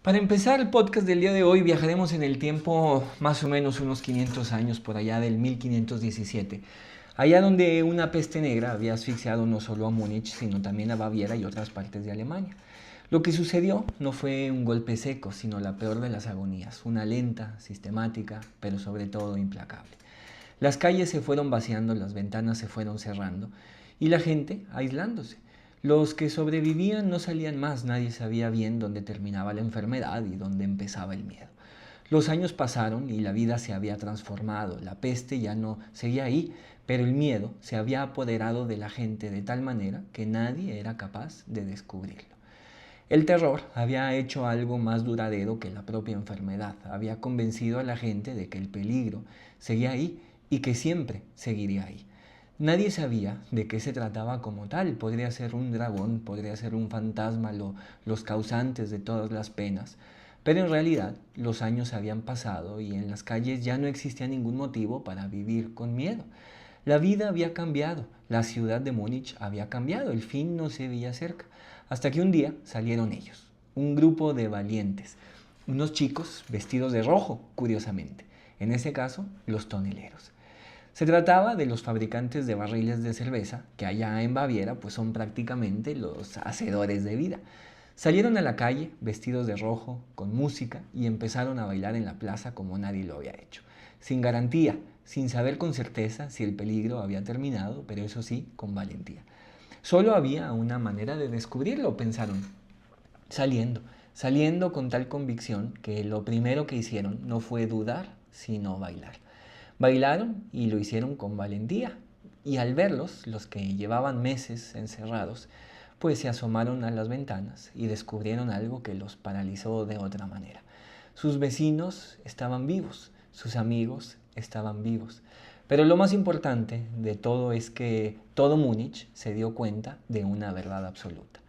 Para empezar el podcast del día de hoy viajaremos en el tiempo más o menos unos 500 años, por allá del 1517, allá donde una peste negra había asfixiado no solo a Múnich, sino también a Baviera y otras partes de Alemania. Lo que sucedió no fue un golpe seco, sino la peor de las agonías, una lenta, sistemática, pero sobre todo implacable. Las calles se fueron vaciando, las ventanas se fueron cerrando y la gente aislándose. Los que sobrevivían no salían más, nadie sabía bien dónde terminaba la enfermedad y dónde empezaba el miedo. Los años pasaron y la vida se había transformado, la peste ya no seguía ahí, pero el miedo se había apoderado de la gente de tal manera que nadie era capaz de descubrirlo. El terror había hecho algo más duradero que la propia enfermedad, había convencido a la gente de que el peligro seguía ahí y que siempre seguiría ahí. Nadie sabía de qué se trataba como tal, podría ser un dragón, podría ser un fantasma, los causantes de todas las penas, pero en realidad los años habían pasado y en las calles ya no existía ningún motivo para vivir con miedo. La vida había cambiado, la ciudad de Múnich había cambiado, el fin no se veía cerca, hasta que un día salieron ellos, un grupo de valientes, unos chicos vestidos de rojo, curiosamente, en ese caso los toneleros. Se trataba de los fabricantes de barriles de cerveza, que allá en Baviera pues son prácticamente los hacedores de vida. Salieron a la calle vestidos de rojo, con música, y empezaron a bailar en la plaza como nadie lo había hecho. Sin garantía, sin saber con certeza si el peligro había terminado, pero eso sí, con valentía. Solo había una manera de descubrirlo, pensaron, saliendo con tal convicción que lo primero que hicieron no fue dudar, sino bailar. Bailaron y lo hicieron con valentía, y al verlos, los que llevaban meses encerrados, pues se asomaron a las ventanas y descubrieron algo que los paralizó de otra manera. Sus vecinos estaban vivos, sus amigos estaban vivos, pero lo más importante de todo es que todo Múnich se dio cuenta de una verdad absoluta.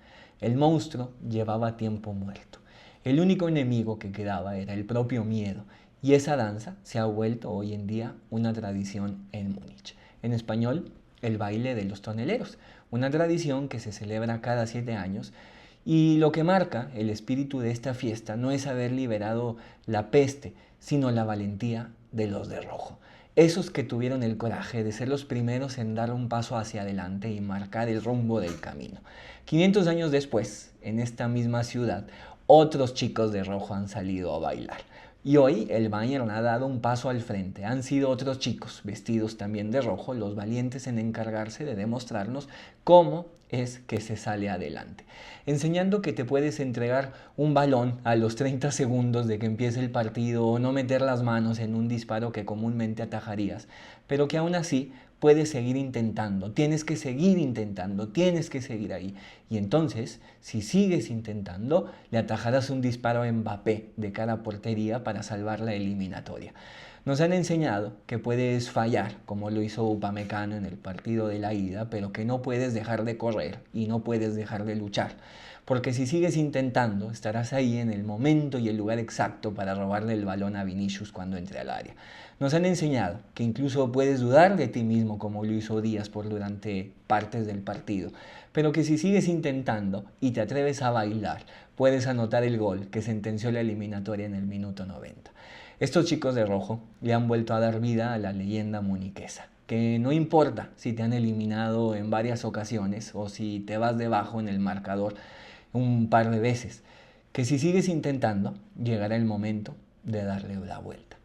El monstruo llevaba tiempo muerto. El único enemigo que quedaba era el propio miedo, y esa danza se ha vuelto hoy en día una tradición en Múnich. En español, el baile de los toneleros, una tradición que se celebra cada 7 años, y lo que marca el espíritu de esta fiesta no es haber liberado la peste, sino la valentía de los de rojo. Esos que tuvieron el coraje de ser los primeros en dar un paso hacia adelante y marcar el rumbo del camino. 500 años después, en esta misma ciudad, otros chicos de rojo han salido a bailar. Y hoy el Bayern ha dado un paso al frente. Han sido otros chicos, vestidos también de rojo, los valientes en encargarse de demostrarnos cómo es que se sale adelante. Enseñando que te puedes entregar un balón a los 30 segundos de que empiece el partido o no meter las manos en un disparo que comúnmente atajarías, pero que aún así puedes seguir intentando, tienes que seguir intentando, tienes que seguir ahí. Y entonces, si sigues intentando, le atajarás un disparo a Mbappé de cara a portería para salvar la eliminatoria. Nos han enseñado que puedes fallar, como lo hizo Upamecano en el partido de la ida, pero que no puedes dejar de correr y no puedes dejar de luchar. Porque si sigues intentando, estarás ahí en el momento y el lugar exacto para robarle el balón a Vinicius cuando entre al área. Nos han enseñado que incluso puedes dudar de ti mismo, como lo hizo Díaz durante partes del partido, pero que si sigues intentando y te atreves a bailar, puedes anotar el gol que sentenció la eliminatoria en el minuto 90. Estos chicos de rojo le han vuelto a dar vida a la leyenda muniquesa, que no importa si te han eliminado en varias ocasiones o si te vas debajo en el marcador un par de veces, que si sigues intentando, llegará el momento de darle la vuelta.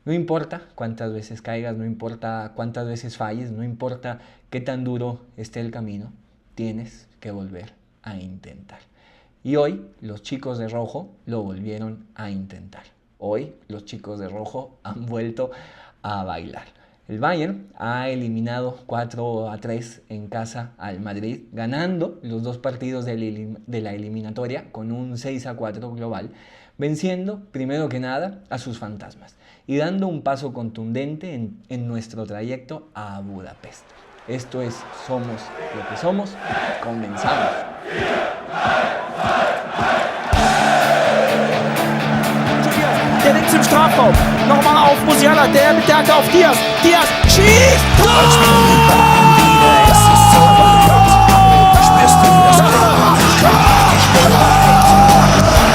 No importa cuántas veces caigas, no importa cuántas veces falles, no importa qué tan duro esté el camino, tienes que volver a intentar. Y hoy los chicos de rojo lo volvieron a intentar. Hoy los chicos de rojo han vuelto a bailar. El Bayern ha eliminado 4-3 en casa al Madrid, ganando los 2 partidos de la eliminatoria con un 6-4 global, venciendo primero que nada a sus fantasmas y dando un paso contundente en nuestro trayecto a Budapest. Esto es Somos lo que somos. Comenzamos. Der nimmt zum Strafraum. Nochmal auf Musiala, der mit der Hacke auf Diaz. Diaz schießt! Tor! Es ist so spürst du das?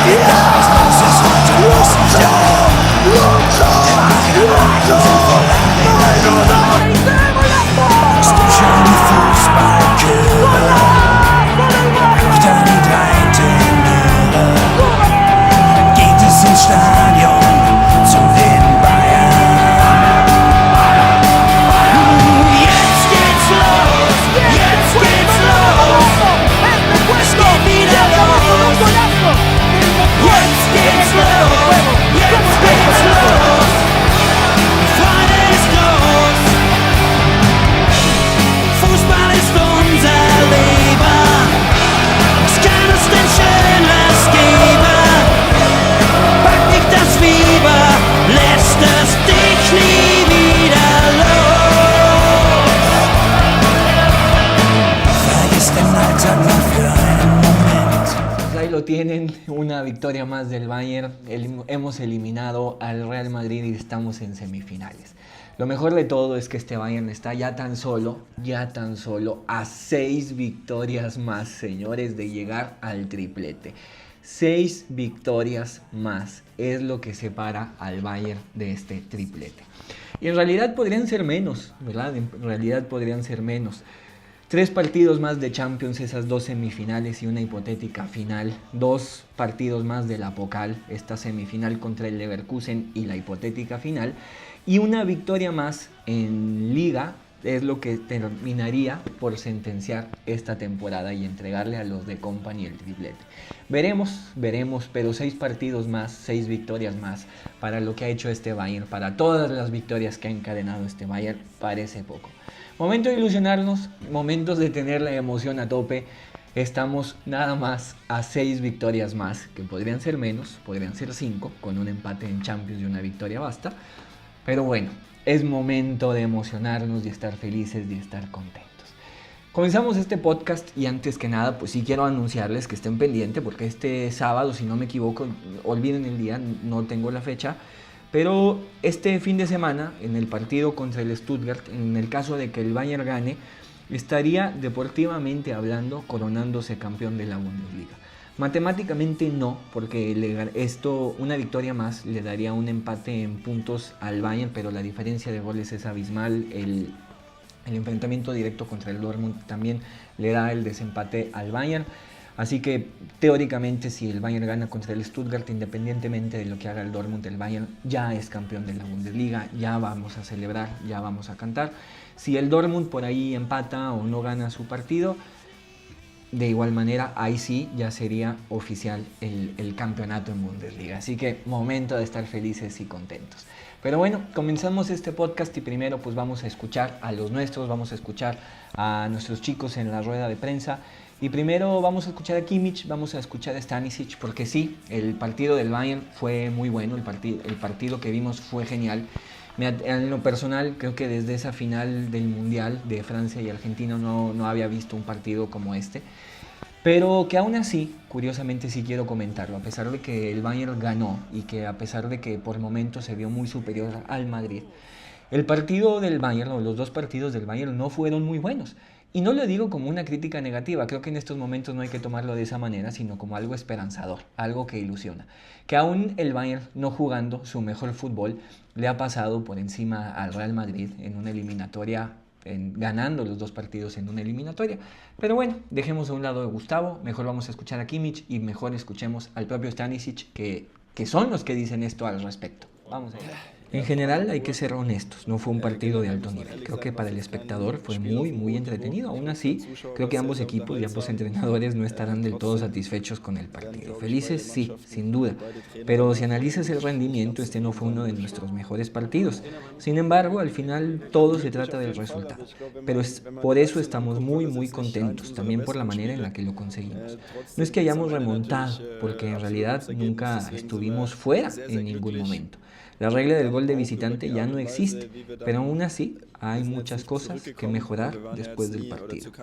Ja! victoria más del Bayern, hemos eliminado al Real Madrid y estamos en semifinales. Lo mejor de todo es que este Bayern está ya tan solo a 6 victorias más, señores, de llegar al triplete. 6 victorias más es lo que separa al Bayern de este triplete. Y en realidad podrían ser menos, ¿verdad? En realidad podrían ser menos. 3 partidos más de Champions, esas 2 semifinales y una hipotética final. 2 partidos más de la Pokal, esta semifinal contra el Leverkusen y la hipotética final. Y una victoria más en Liga es lo que terminaría por sentenciar esta temporada y entregarle a los de Kompany el triplete. Veremos, pero 6 partidos más, 6 victorias más para lo que ha hecho este Bayern, para todas las victorias que ha encadenado este Bayern, parece poco. Momento de ilusionarnos, momentos de tener la emoción a tope. Estamos nada más a 6 victorias más, que podrían ser menos, podrían ser 5, con un empate en Champions y una victoria basta. Pero bueno, es momento de emocionarnos, de estar felices, de estar contentos. Comenzamos este podcast y antes que nada, pues sí quiero anunciarles que estén pendientes porque este sábado, si no me equivoco, olviden el día, no tengo la fecha, pero este fin de semana, en el partido contra el Stuttgart, en el caso de que el Bayern gane, estaría deportivamente hablando coronándose campeón de la Bundesliga. Matemáticamente no, porque una victoria más le daría un empate en puntos al Bayern, pero la diferencia de goles es abismal. El enfrentamiento directo contra el Dortmund también le da el desempate al Bayern. Así que teóricamente si el Bayern gana contra el Stuttgart, independientemente de lo que haga el Dortmund, el Bayern ya es campeón de la Bundesliga, ya vamos a celebrar, ya vamos a cantar. Si el Dortmund por ahí empata o no gana su partido, de igual manera ahí sí ya sería oficial el campeonato en Bundesliga. Así que momento de estar felices y contentos. Pero bueno, comenzamos este podcast y primero pues vamos a escuchar a los nuestros, vamos a escuchar a nuestros chicos en la rueda de prensa. Y primero vamos a escuchar a Kimmich, vamos a escuchar a Stanisic, porque sí, el partido del Bayern fue muy bueno, el partido que vimos fue genial. En lo personal, creo que desde esa final del Mundial de Francia y Argentina no había visto un partido como este. Pero que aún así, curiosamente sí quiero comentarlo, a pesar de que el Bayern ganó y que a pesar de que por momentos se vio muy superior al Madrid, el partido del Bayern o los 2 partidos del Bayern no fueron muy buenos. Y no lo digo como una crítica negativa, creo que en estos momentos no hay que tomarlo de esa manera, sino como algo esperanzador, algo que ilusiona. Que aún el Bayern no jugando su mejor fútbol le ha pasado por encima al Real Madrid en una eliminatoria, ganando los 2 partidos en una eliminatoria. Pero bueno, dejemos a un lado a Gustavo, mejor vamos a escuchar a Kimmich y mejor escuchemos al propio Stanisic, que son los que dicen esto al respecto. Vamos allá. En general hay que ser honestos, no fue un partido de alto nivel. Creo que para el espectador fue muy entretenido. Aún así, creo que ambos equipos y ambos entrenadores no estarán del todo satisfechos con el partido. Felices, sí, sin duda. Pero si analizas el rendimiento, este no fue uno de nuestros mejores partidos. Sin embargo, al final todo se trata del resultado. Pero por eso estamos muy contentos, también por la manera en la que lo conseguimos. No es que hayamos remontado, porque en realidad nunca estuvimos fuera en ningún momento. La regla del gol de visitante ya no existe, pero aún así hay muchas cosas que mejorar después del partido.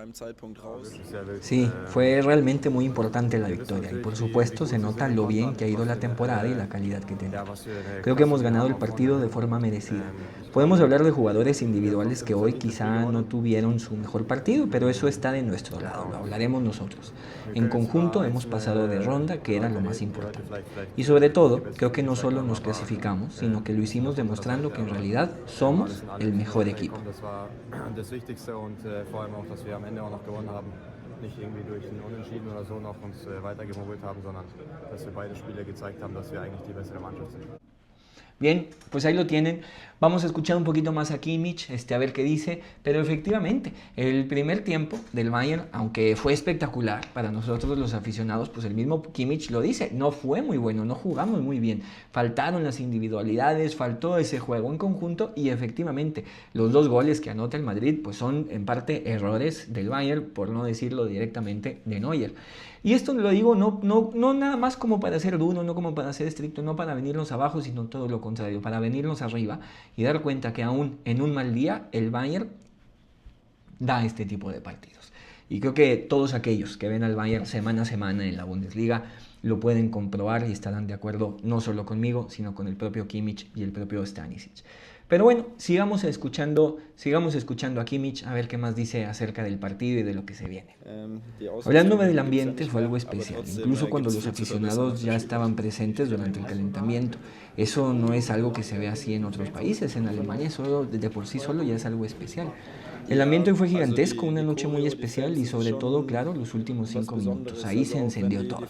Sí, fue realmente muy importante la victoria y por supuesto se nota lo bien que ha ido la temporada y la calidad que tenemos. Creo que hemos ganado el partido de forma merecida. Podemos hablar de jugadores individuales que hoy quizá no tuvieron su mejor partido, pero eso está de nuestro lado, lo hablaremos nosotros. En conjunto hemos pasado de ronda, que era lo más importante. Y sobre todo, creo que no solo nos clasificamos, sino que lo hicimos demostrando que en realidad somos el mejor equipo. Nicht irgendwie durch ein Unentschieden oder so noch uns weitergemogelt haben, sondern dass wir beide Spiele gezeigt haben, dass wir eigentlich die bessere Mannschaft sind. Bien, pues ahí lo tienen. Vamos a escuchar un poquito más a Kimmich, a ver qué dice. Pero efectivamente, el primer tiempo del Bayern, aunque fue espectacular para nosotros los aficionados, pues el mismo Kimmich lo dice, no fue muy bueno, no jugamos muy bien. Faltaron las individualidades, faltó ese juego en conjunto y efectivamente los 2 goles que anota el Madrid pues son en parte errores del Bayern, por no decirlo directamente de Neuer. Y esto lo digo no nada más como para ser duro, no como para ser estricto, no para venirnos abajo, sino todo lo contrario, para venirnos arriba y dar cuenta que aún en un mal día el Bayern da este tipo de partidos. Y creo que todos aquellos que ven al Bayern semana a semana en la Bundesliga lo pueden comprobar y estarán de acuerdo no solo conmigo, sino con el propio Kimmich y el propio Stanisic. Pero bueno, sigamos escuchando a Kimmich a ver qué más dice acerca del partido y de lo que se viene. Hablándome del ambiente, fue algo especial, incluso cuando los aficionados ya estaban presentes durante el calentamiento. Eso no es algo que se ve así en otros países. En Alemania solo, de por sí solo ya es algo especial. El ambiente fue gigantesco, una noche muy especial y sobre todo, claro, los últimos 5 minutos. Ahí se encendió todo.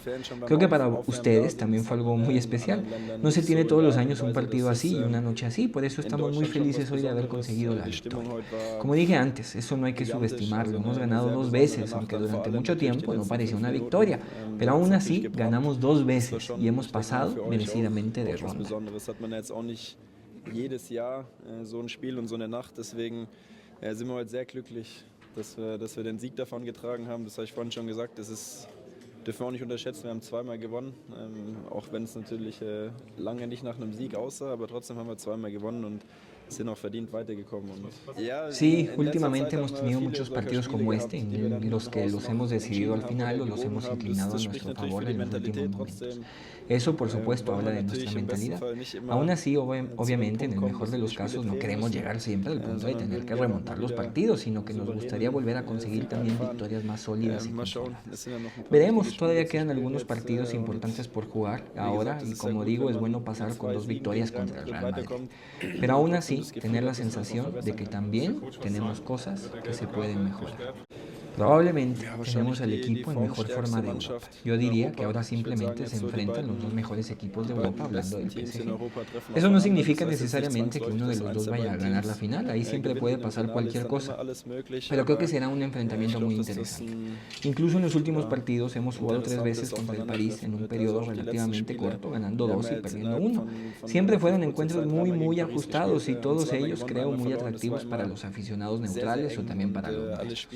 Creo que para ustedes también fue algo muy especial. No se tiene todos los años un partido así y una noche así, por eso estamos muy felices hoy de haber conseguido la victoria. Como dije antes, eso no hay que subestimarlo. Hemos ganado 2 veces, aunque durante mucho tiempo no parecía una victoria, pero aún así ganamos 2 veces y hemos pasado merecidamente de ronda. Sind wir heute sehr glücklich, dass wir den Sieg davon getragen haben. Das habe ich vorhin schon gesagt. Dürfen wir auch nicht unterschätzen. Wir haben 2-mal gewonnen, auch wenn es natürlich lange nicht nach einem Sieg aussah, aber trotzdem haben wir 2-mal gewonnen und sind auch verdient weitergekommen. Sí, últimamente hemos tenido muchos partidos como este, en los que los hemos decidido al final o los hemos inclinado a nuestro favor en los últimos momentos. Eso, por supuesto, habla de nuestra mentalidad. Aún así, obviamente, en el mejor de los casos, no queremos llegar siempre al punto de tener que remontar los partidos, sino que nos gustaría volver a conseguir también victorias más sólidas y controladas. Veremos, todavía quedan algunos partidos importantes por jugar ahora y, como digo, es bueno pasar con 2 victorias contra el Real Madrid. Pero aún así, tener la sensación de que también tenemos cosas que se pueden mejorar. Probablemente tenemos al equipo en mejor forma de Europa. Yo diría que ahora simplemente se enfrentan los 2 mejores equipos de Europa, hablando del PSG. Eso no significa necesariamente que uno de los 2 vaya a ganar la final, ahí siempre puede pasar cualquier cosa, pero creo que será un enfrentamiento muy interesante. Incluso en los últimos partidos hemos jugado 3 veces contra el París en un periodo relativamente corto, ganando 2 y perdiendo 1. Siempre fueron encuentros muy ajustados y todos ellos creo muy atractivos para los aficionados neutrales o también para los nuestros.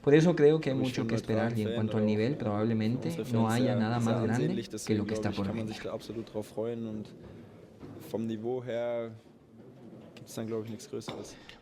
Por eso creo que hay mucho que esperar y en cuanto al nivel probablemente no haya nada más grande que lo que está por venir.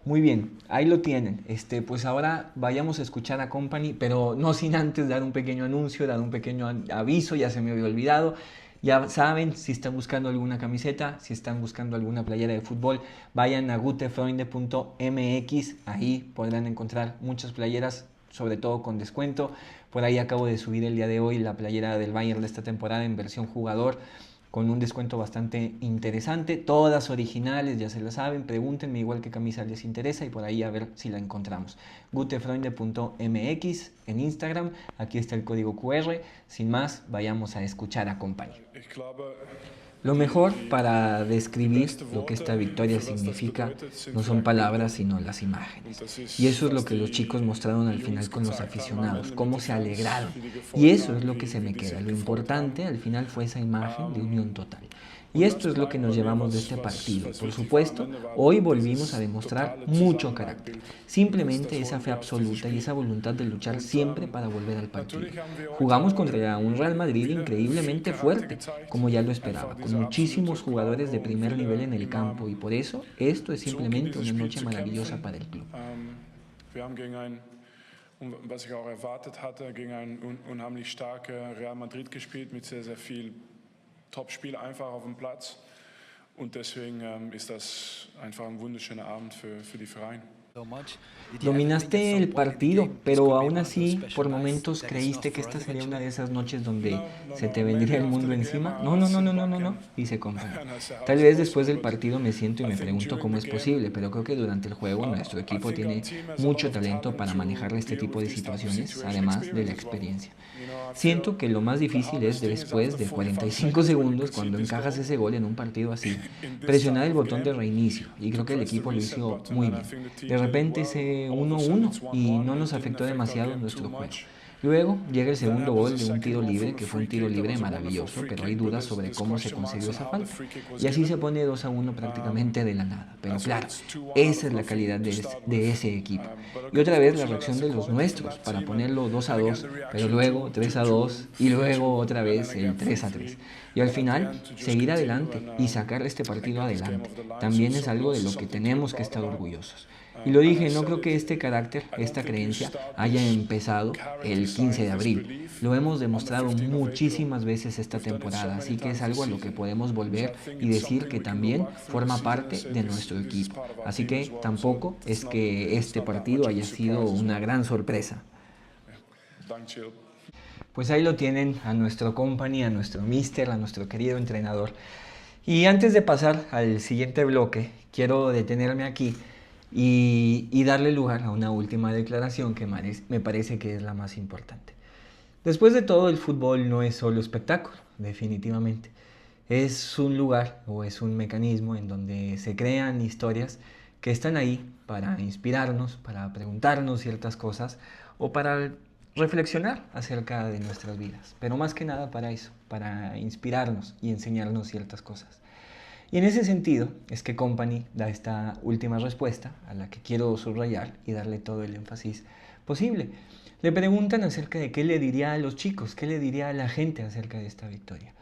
Muy bien, ahí lo tienen. Pues ahora vayamos a escuchar a Kompany, pero no sin antes dar un pequeño anuncio, dar un pequeño aviso, ya se me había olvidado. Ya saben, si están buscando alguna camiseta, si están buscando alguna playera de fútbol, vayan a gutefreunde.mx, ahí podrán encontrar muchas playeras, sobre todo con descuento. Por ahí acabo de subir el día de hoy la playera del Bayern de esta temporada en versión jugador, con un descuento bastante interesante, todas originales, ya se lo saben, pregúntenme igual qué camisa les interesa y por ahí a ver si la encontramos. gutefreunde.mx en Instagram, aquí está el código QR, sin más, vayamos a escuchar a Kompany. Lo mejor para describir lo que esta victoria significa no son palabras sino las imágenes. Y eso es lo que los chicos mostraron al final con los aficionados, cómo se alegraron. Y eso es lo que se me queda. Lo importante al final fue esa imagen de unión total. Y esto es lo que nos llevamos de este partido. Por supuesto, hoy volvimos a demostrar mucho carácter. Simplemente esa fe absoluta y esa voluntad de luchar siempre para volver al partido. Jugamos contra un Real Madrid increíblemente fuerte, como ya lo esperaba, con muchísimos jugadores de primer nivel en el campo. Y por eso, esto es simplemente una noche maravillosa para el club. Was ich auch erwartet hatte, gegen ein unheimlich starke Real Madrid gespielt mit sehr viel Top-Spiel einfach auf dem Platz und deswegen ist das einfach ein wunderschöner Abend für die Vereine. Dominaste el partido, pero aún así, por momentos creíste que esta sería una de esas noches donde se te vendría el mundo encima. No, dice Kompany. Tal vez después del partido me siento y me pregunto cómo es posible, pero creo que durante el juego nuestro equipo tiene mucho talento para manejar este tipo de situaciones, además de la experiencia. Siento que lo más difícil es después de 45 segundos, cuando encajas ese gol en un partido así, presionar el botón de reinicio, y creo que el equipo lo hizo muy bien. De repente ese 1-1 y no nos afectó demasiado en nuestro juego. Luego llega el segundo gol de un tiro libre, que fue un tiro libre maravilloso, pero hay dudas sobre cómo se consiguió esa falta. Y así se pone 2-1 prácticamente de la nada. Pero claro, esa es la calidad de ese equipo. Y otra vez la reacción de los nuestros para ponerlo 2-2, pero luego 3-2 y luego otra vez el 3-3. Y al final, seguir adelante y sacar este partido adelante también es algo de lo que tenemos que estar orgullosos. Y lo dije, no creo que este carácter, esta creencia haya empezado el 15 de abril. Lo hemos demostrado muchísimas veces esta temporada, así que es algo a lo que podemos volver y decir que también forma parte de nuestro equipo. Así que tampoco es que este partido haya sido una gran sorpresa. Pues ahí lo tienen a nuestro company, a nuestro mister, a nuestro querido entrenador. Y antes de pasar al siguiente bloque, quiero detenerme aquí y darle lugar a una última declaración que me parece que es la más importante. Después de todo, el fútbol no es solo espectáculo, definitivamente. Es un lugar o es un mecanismo en donde se crean historias que están ahí para inspirarnos, para preguntarnos ciertas cosas o para reflexionar acerca de nuestras vidas. Pero más que nada para eso, para inspirarnos y enseñarnos ciertas cosas. Y en ese sentido es que Company da esta última respuesta a la que quiero subrayar y darle todo el énfasis posible. Le preguntan acerca de qué le diría a los chicos, qué le diría a la gente acerca de esta victoria.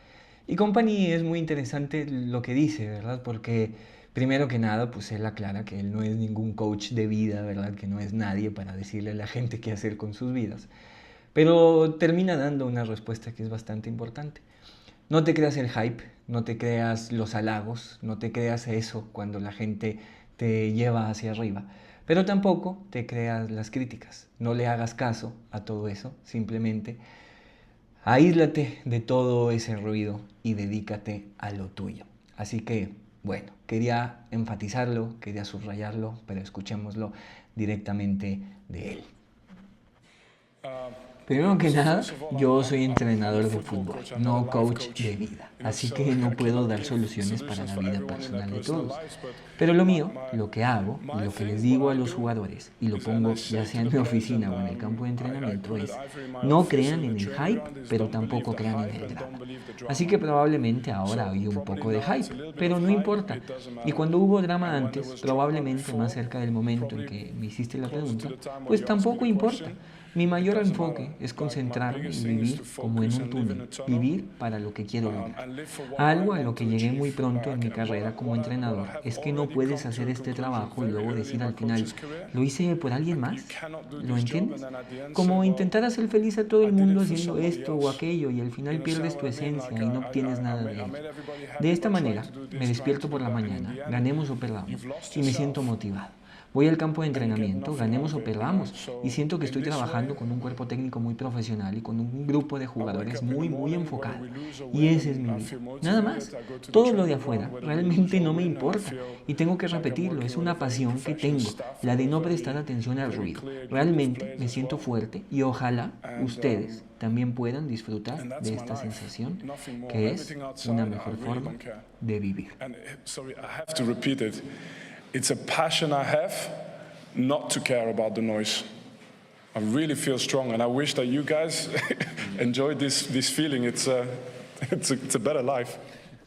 Y Company es muy interesante lo que dice, ¿verdad? Porque primero que nada, pues él aclara que él no es ningún coach de vida, ¿verdad? Que no es nadie para decirle a la gente qué hacer con sus vidas. Pero termina dando una respuesta que es bastante importante. No te creas el hype, no te creas los halagos, no te creas eso cuando la gente te lleva hacia arriba. Pero tampoco te creas las críticas. No le hagas caso a todo eso, simplemente aíslate de todo ese ruido y dedícate a lo tuyo. Así que, bueno, quería enfatizarlo, quería subrayarlo, pero escuchémoslo directamente de él. Primero que nada, yo soy entrenador de fútbol, no coach de vida, así que no puedo dar soluciones para la vida personal de todos. Pero lo mío, lo que hago, lo que les digo a los jugadores, y lo pongo ya sea en mi oficina o en el campo de entrenamiento, es no crean en el hype, pero tampoco crean en el drama. Así que probablemente ahora hay un poco de hype, pero no importa. Y cuando hubo drama antes, probablemente más cerca del momento en que me hiciste la pregunta, pues tampoco importa. Mi mayor enfoque es concentrarme y vivir como en un túnel, vivir para lo que quiero lograr. Algo a lo que llegué muy pronto en mi carrera como entrenador es que no puedes hacer este trabajo y luego decir al final, ¿lo hice por alguien más? ¿Lo entiendes? Como intentar hacer feliz a todo el mundo haciendo esto o aquello y al final pierdes tu esencia y no obtienes nada de ello. De esta manera, me despierto por la mañana, ganemos o perdamos, y me siento motivado. Voy al campo de entrenamiento, ganemos o perdamos, y siento que estoy trabajando con un cuerpo técnico muy profesional y con un grupo de jugadores muy enfocado. Y ese es mi vida. Nada más. Todo lo de afuera realmente no me importa. Y tengo que repetirlo, es una pasión que tengo, la de no prestar atención al ruido. Realmente me siento fuerte y ojalá ustedes también puedan disfrutar de esta sensación que es una mejor forma de vivir. It's a passion I have not to care about the noise. I really feel strong, and I wish that you guys enjoy this feeling. It's a better life.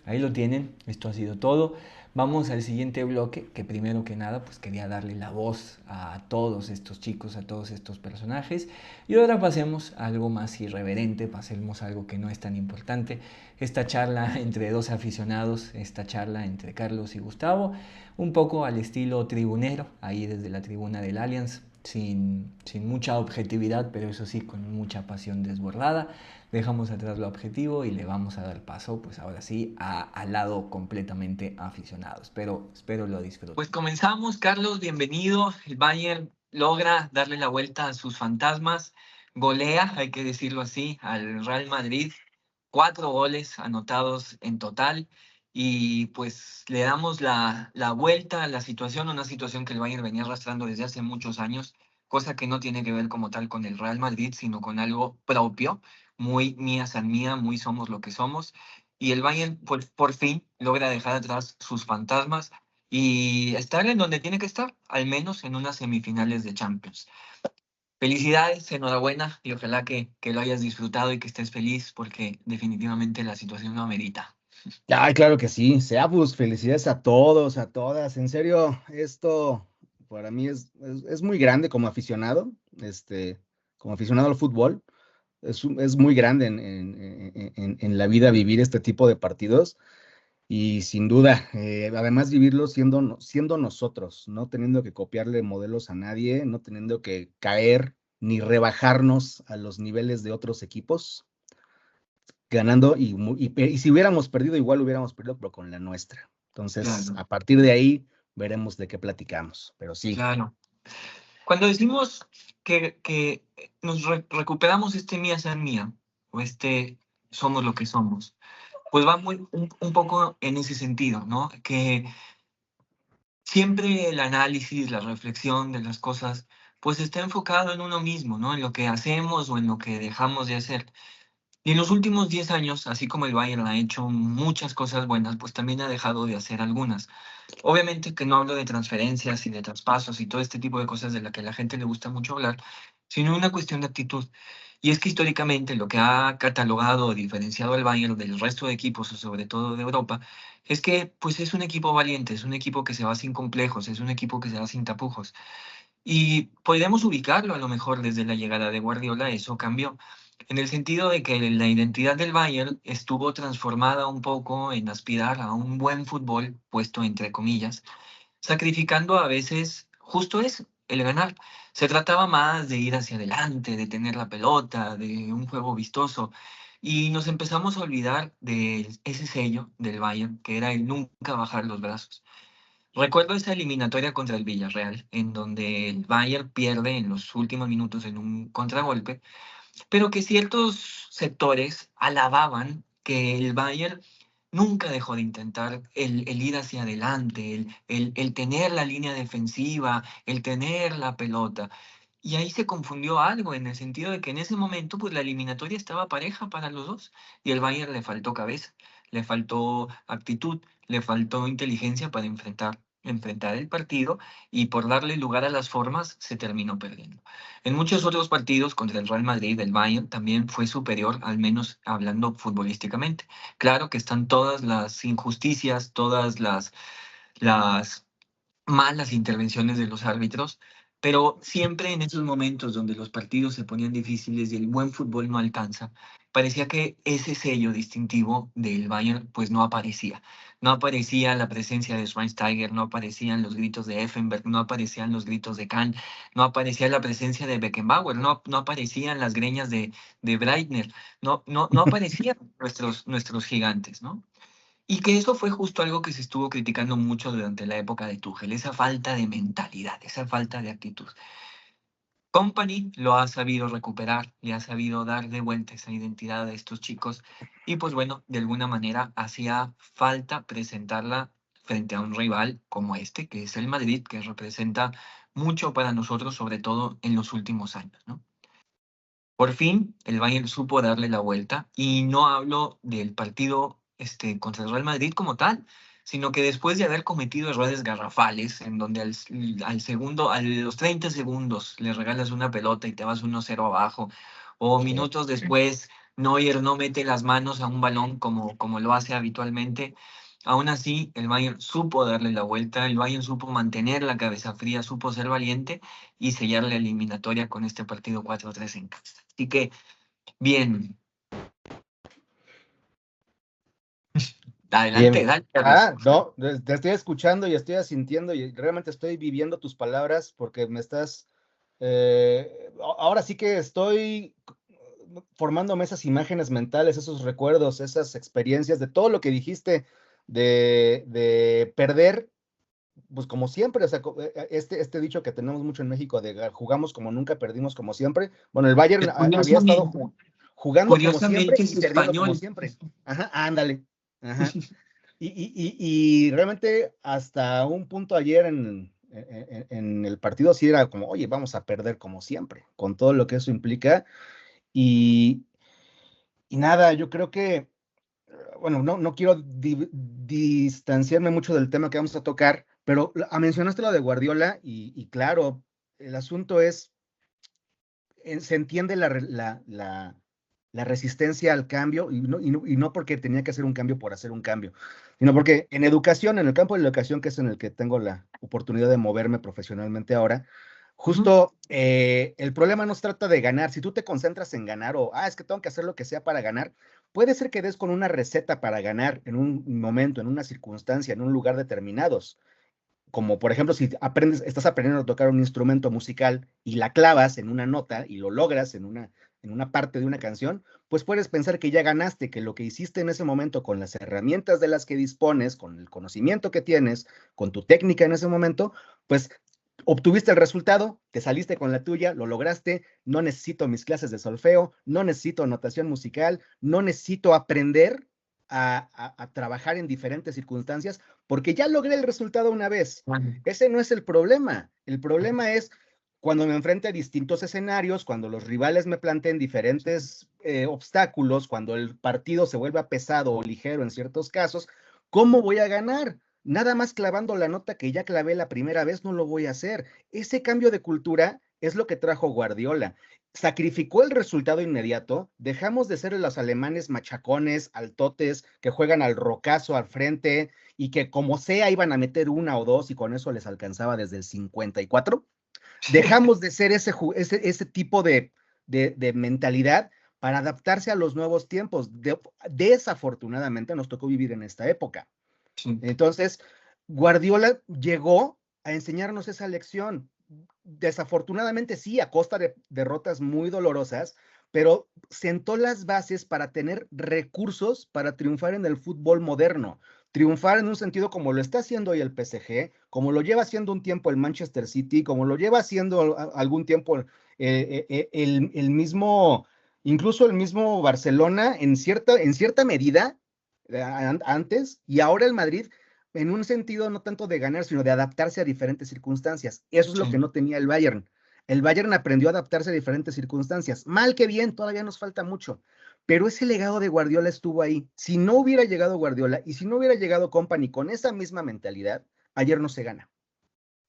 Ahí lo tienen, esto ha sido todo. Vamos al siguiente bloque, que primero que nada pues quería darle la voz a todos estos chicos, a todos estos personajes. Y ahora pasemos a algo más irreverente, pasemos a algo que no es tan importante. Esta charla entre dos aficionados, esta charla entre Carlos y Gustavo, un poco al estilo tribunero, ahí desde la tribuna del Allianz, sin mucha objetividad, pero eso sí, con mucha pasión desbordada. Dejamos atrás lo objetivo y le vamos a dar paso, pues ahora sí, al lado completamente aficionado. Espero lo disfruten. Pues comenzamos, Carlos, bienvenido. El Bayern logra darle la vuelta a sus fantasmas, golea, hay que decirlo así, al Real Madrid, 4 goles anotados en total. Y pues le damos la vuelta a la situación, una situación que el Bayern venía arrastrando desde hace muchos años, cosa que no tiene que ver como tal con el Real Madrid, sino con algo propio, muy mía san mía, muy somos lo que somos. Y el Bayern por fin logra dejar atrás sus fantasmas y estar en donde tiene que estar, al menos en unas semifinales de Champions. Felicidades, enhorabuena y ojalá que lo hayas disfrutado y que estés feliz porque definitivamente la situación lo amerita. Ay, claro que sí, Seabus, felicidades a todos, a todas. En serio, esto para mí es muy grande como aficionado al fútbol, es muy grande en la vida vivir este tipo de partidos. Y sin duda, además vivirlo siendo nosotros, no teniendo que copiarle modelos a nadie, no teniendo que caer ni rebajarnos a los niveles de otros equipos, ganando y si hubiéramos perdido, igual hubiéramos perdido, pero con la nuestra. Entonces, Claro, a partir de ahí, veremos de qué platicamos, pero sí. claro. Cuando decimos que nos recuperamos este mía ser mía, o este somos lo que somos, pues va un poco en ese sentido, ¿no? Que siempre el análisis, la reflexión de las cosas, pues está enfocado en uno mismo, ¿no? En lo que hacemos o en lo que dejamos de hacer. Y en los últimos 10 años, así como el Bayern ha hecho muchas cosas buenas, pues también ha dejado de hacer algunas. Obviamente que no hablo de transferencias y de traspasos y todo este tipo de cosas de la que a la gente le gusta mucho hablar, sino una cuestión de actitud. Y es que históricamente lo que ha catalogado o diferenciado al Bayern del resto de equipos, o sobre todo de Europa, es que pues es un equipo valiente, es un equipo que se va sin complejos, es un equipo que se va sin tapujos. Y podemos ubicarlo a lo mejor desde la llegada de Guardiola, eso cambió. En el sentido de que la identidad del Bayern estuvo transformada un poco en aspirar a un buen fútbol, puesto entre comillas, sacrificando a veces justo eso, el ganar. Se trataba más de ir hacia adelante, de tener la pelota, de un juego vistoso. Y nos empezamos a olvidar de ese sello del Bayern, que era el nunca bajar los brazos. Recuerdo esa eliminatoria contra el Villarreal, en donde el Bayern pierde en los últimos minutos en un contragolpe, pero que ciertos sectores alababan que el Bayern nunca dejó de intentar el ir hacia adelante, el tener la línea defensiva, el tener la pelota. Y ahí se confundió algo en el sentido de que en ese momento pues la eliminatoria estaba pareja para los dos y el Bayern le faltó cabeza, le faltó actitud, le faltó inteligencia para enfrentar el partido y por darle lugar a las formas se terminó perdiendo. En muchos otros partidos contra el Real Madrid, el Bayern también fue superior, al menos hablando futbolísticamente. Claro que están todas las injusticias, todas las malas intervenciones de los árbitros, pero siempre en esos momentos donde los partidos se ponían difíciles y el buen fútbol no alcanza, parecía que ese sello distintivo del Bayern pues no aparecía. No aparecía la presencia de Schweinsteiger, no aparecían los gritos de Effenberg, no aparecían los gritos de Kahn, no aparecía la presencia de Beckenbauer, no aparecían las greñas de Breitner, no aparecían nuestros gigantes, ¿no? Y que eso fue justo algo que se estuvo criticando mucho durante la época de Tuchel, esa falta de mentalidad, esa falta de actitud. Company lo ha sabido recuperar, le ha sabido dar de vuelta esa identidad a estos chicos y pues bueno, de alguna manera hacía falta presentarla frente a un rival como este, que es el Madrid, que representa mucho para nosotros, sobre todo en los últimos años, ¿no? Por fin, el Bayern supo darle la vuelta y no hablo del partido contra el Real Madrid como tal, sino que después de haber cometido errores garrafales, en donde al segundo, a los 30 segundos le regalas una pelota y te vas 1-0 abajo, o minutos después Neuer no mete las manos a un balón como lo hace habitualmente. Aún así, el Bayern supo darle la vuelta, el Bayern supo mantener la cabeza fría, supo ser valiente y sellar la eliminatoria con este partido 4-3 en casa. Así que, bien. Adelante, Bien. dale, Carlos. No, te estoy escuchando y estoy asintiendo y realmente estoy viviendo tus palabras porque me estás, ahora sí que estoy formándome esas imágenes mentales, esos recuerdos, esas experiencias de todo lo que dijiste de perder, pues como siempre, o sea, este dicho que tenemos mucho en México de jugamos como nunca, perdimos como siempre. Bueno, el Bayern había estado jugando como siempre Curiosamente y es perdiendo como español. siempre. Ajá, ándale. Ajá. Y realmente hasta un punto ayer en el partido sí era como, oye, vamos a perder como siempre, con todo lo que eso implica. Y, y nada, yo creo que, bueno, no quiero distanciarme mucho del tema que vamos a tocar, pero mencionaste lo de Guardiola y claro, el asunto es, se entiende la resistencia al cambio y no porque tenía que hacer un cambio por hacer un cambio, sino porque en educación, en el campo de la educación, que es en el que tengo la oportunidad de moverme profesionalmente ahora, Ujú. Justo el problema no se trata de ganar. Si tú te concentras en ganar o, es que tengo que hacer lo que sea para ganar, puede ser que des con una receta para ganar en un momento, en una circunstancia, en un lugar determinados. Como por ejemplo, si estás aprendiendo a tocar un instrumento musical y la clavas en una nota y lo logras en una parte de una canción, pues puedes pensar que ya ganaste, que lo que hiciste en ese momento con las herramientas de las que dispones, con el conocimiento que tienes, con tu técnica en ese momento, pues obtuviste el resultado, te saliste con la tuya, lo lograste, no necesito mis clases de solfeo, no necesito notación musical, no necesito aprender a trabajar en diferentes circunstancias, porque ya logré el resultado una vez. Bueno, Ese no es el problema es cuando me enfrente a distintos escenarios, cuando los rivales me planteen diferentes obstáculos, cuando el partido se vuelva pesado o ligero en ciertos casos, ¿cómo voy a ganar? Nada más clavando la nota que ya clavé la primera vez, no lo voy a hacer. Ese cambio de cultura es lo que trajo Guardiola. Sacrificó el resultado inmediato, dejamos de ser los alemanes machacones, altotes, que juegan al rocazo al frente y que como sea iban a meter una o dos y con eso les alcanzaba desde el 54. Dejamos de ser ese tipo de mentalidad para adaptarse a los nuevos tiempos. Desafortunadamente nos tocó vivir en esta época. sí, Entonces, Guardiola llegó a enseñarnos esa lección. Desafortunadamente sí, a costa de derrotas muy dolorosas, pero sentó las bases para tener recursos para triunfar en el fútbol moderno. Triunfar en un sentido como lo está haciendo hoy el PSG, como lo lleva haciendo un tiempo el Manchester City, como lo lleva haciendo algún tiempo el mismo, incluso el mismo Barcelona en cierta medida antes, y ahora el Madrid en un sentido no tanto de ganar, sino de adaptarse a diferentes circunstancias. Eso es lo que sí. no tenía el Bayern. El Bayern aprendió a adaptarse a diferentes circunstancias. Mal que bien, todavía nos falta mucho. Pero ese legado de Guardiola estuvo ahí. Si no hubiera llegado Guardiola y si no hubiera llegado Company con esa misma mentalidad, ayer no se gana.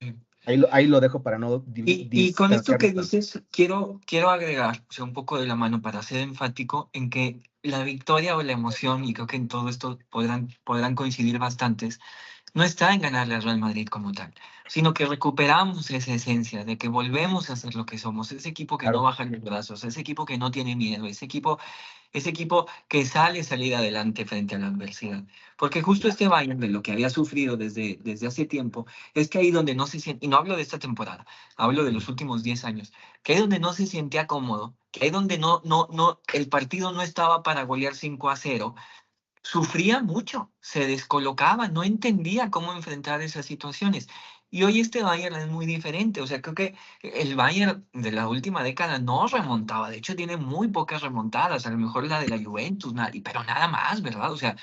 Sí. Ahí lo dejo para no Y con esto que distanciarnos tanto. dices, quiero agregar, o sea, un poco de la mano para ser enfático en que la victoria o la emoción, y creo que en todo esto podrán coincidir bastantes, no está en ganarle al Real Madrid como tal, sino que recuperamos esa esencia de que volvemos a ser lo que somos, ese equipo que no Claro. baja los brazos, ese equipo que no tiene miedo, ese equipo que salir adelante frente a la adversidad. Porque justo este Bayern de lo que había sufrido desde hace tiempo, es que ahí donde no se siente, y no hablo de esta temporada, hablo de los últimos 10 años, que ahí donde no se sentía cómodo, que ahí donde el partido no estaba para golear 5-0, sufría mucho, se descolocaba, no entendía cómo enfrentar esas situaciones. Y hoy este Bayern es muy diferente. O sea, creo que el Bayern de la última década no remontaba. De hecho, tiene muy pocas remontadas. A lo mejor la de la Juventus, pero nada más, ¿verdad? O sea,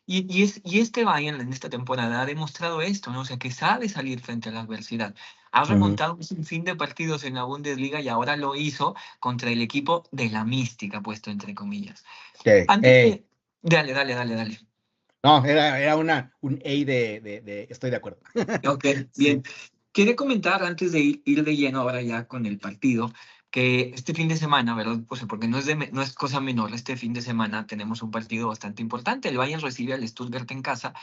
y este Bayern en esta temporada ha demostrado esto, ¿no? O sea, que sabe salir frente a la adversidad. Ha Ujú. remontado un sinfín de partidos en la Bundesliga y ahora lo hizo contra el equipo de la mística, puesto entre comillas. Okay. Antes de... Dale, dale, dale, dale. No, era un A estoy de acuerdo. Ok, Sí. bien. Quería comentar antes de ir de lleno ahora ya con el partido, que este fin de semana, ¿verdad? O sea, porque no es cosa menor, este fin de semana tenemos un partido bastante importante. El Bayern recibe al Stuttgart en casa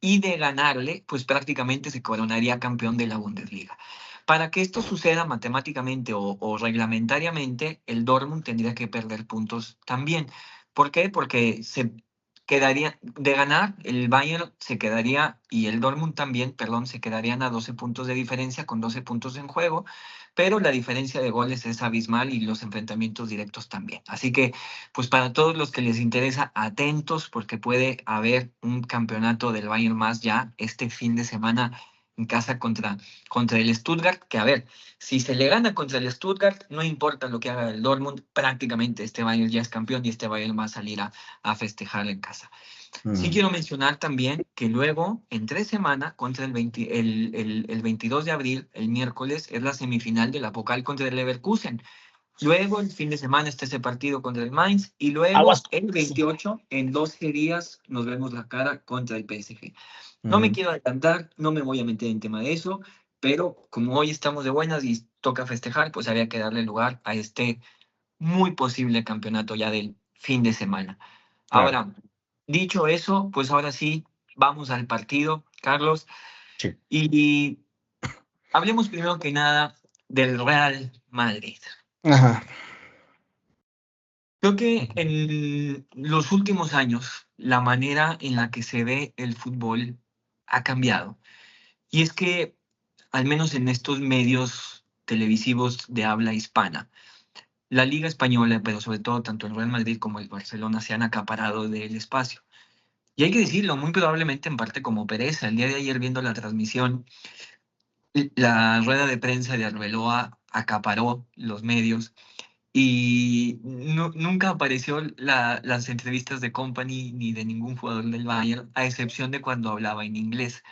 y de ganarle, pues prácticamente se coronaría campeón de la Bundesliga. Para que esto suceda matemáticamente o reglamentariamente, el Dortmund tendría que perder puntos también. ¿Por qué? Porque se quedaría, de ganar, el Bayern se quedaría, y el Dortmund también, perdón, se quedarían a 12 puntos de diferencia con 12 puntos en juego, pero la diferencia de goles es abismal y los enfrentamientos directos también. Así que, pues para todos los que les interesa, atentos porque puede haber un campeonato del Bayern más ya este fin de semana en casa contra el Stuttgart, que a ver, si se le gana contra el Stuttgart, no importa lo que haga el Dortmund, prácticamente este Bayern ya es campeón y este Bayern va a salir a festejar en casa. Sí Mm. quiero mencionar también que luego, en 3 semanas, contra el 22 de abril, el miércoles, es la semifinal de la Pokal contra el Leverkusen. Luego, el fin de semana, está ese partido contra el Mainz. Y luego, Aguas. el Sí. 28, en 12 días, nos vemos la cara contra el PSG. No me Ujú. quiero adelantar, no me voy a meter en tema de eso, pero como hoy estamos de buenas y toca festejar, pues había que darle lugar a este muy posible campeonato ya del fin de semana. Claro. Ahora, dicho eso, pues ahora sí, vamos al partido, Carlos, Sí. y hablemos primero que nada del Real Madrid. Ajá. Creo que en los últimos años la manera en la que se ve el fútbol ha cambiado. Y es que, al menos en estos medios televisivos de habla hispana, la Liga Española, pero sobre todo tanto el Real Madrid como el Barcelona, se han acaparado del espacio. Y hay que decirlo, muy probablemente en parte como pereza. El día de ayer, viendo la transmisión, la rueda de prensa de Arbeloa acaparó los medios y nunca apareció las entrevistas de Kompany ni de ningún jugador del Bayern, a excepción de cuando hablaba en inglés.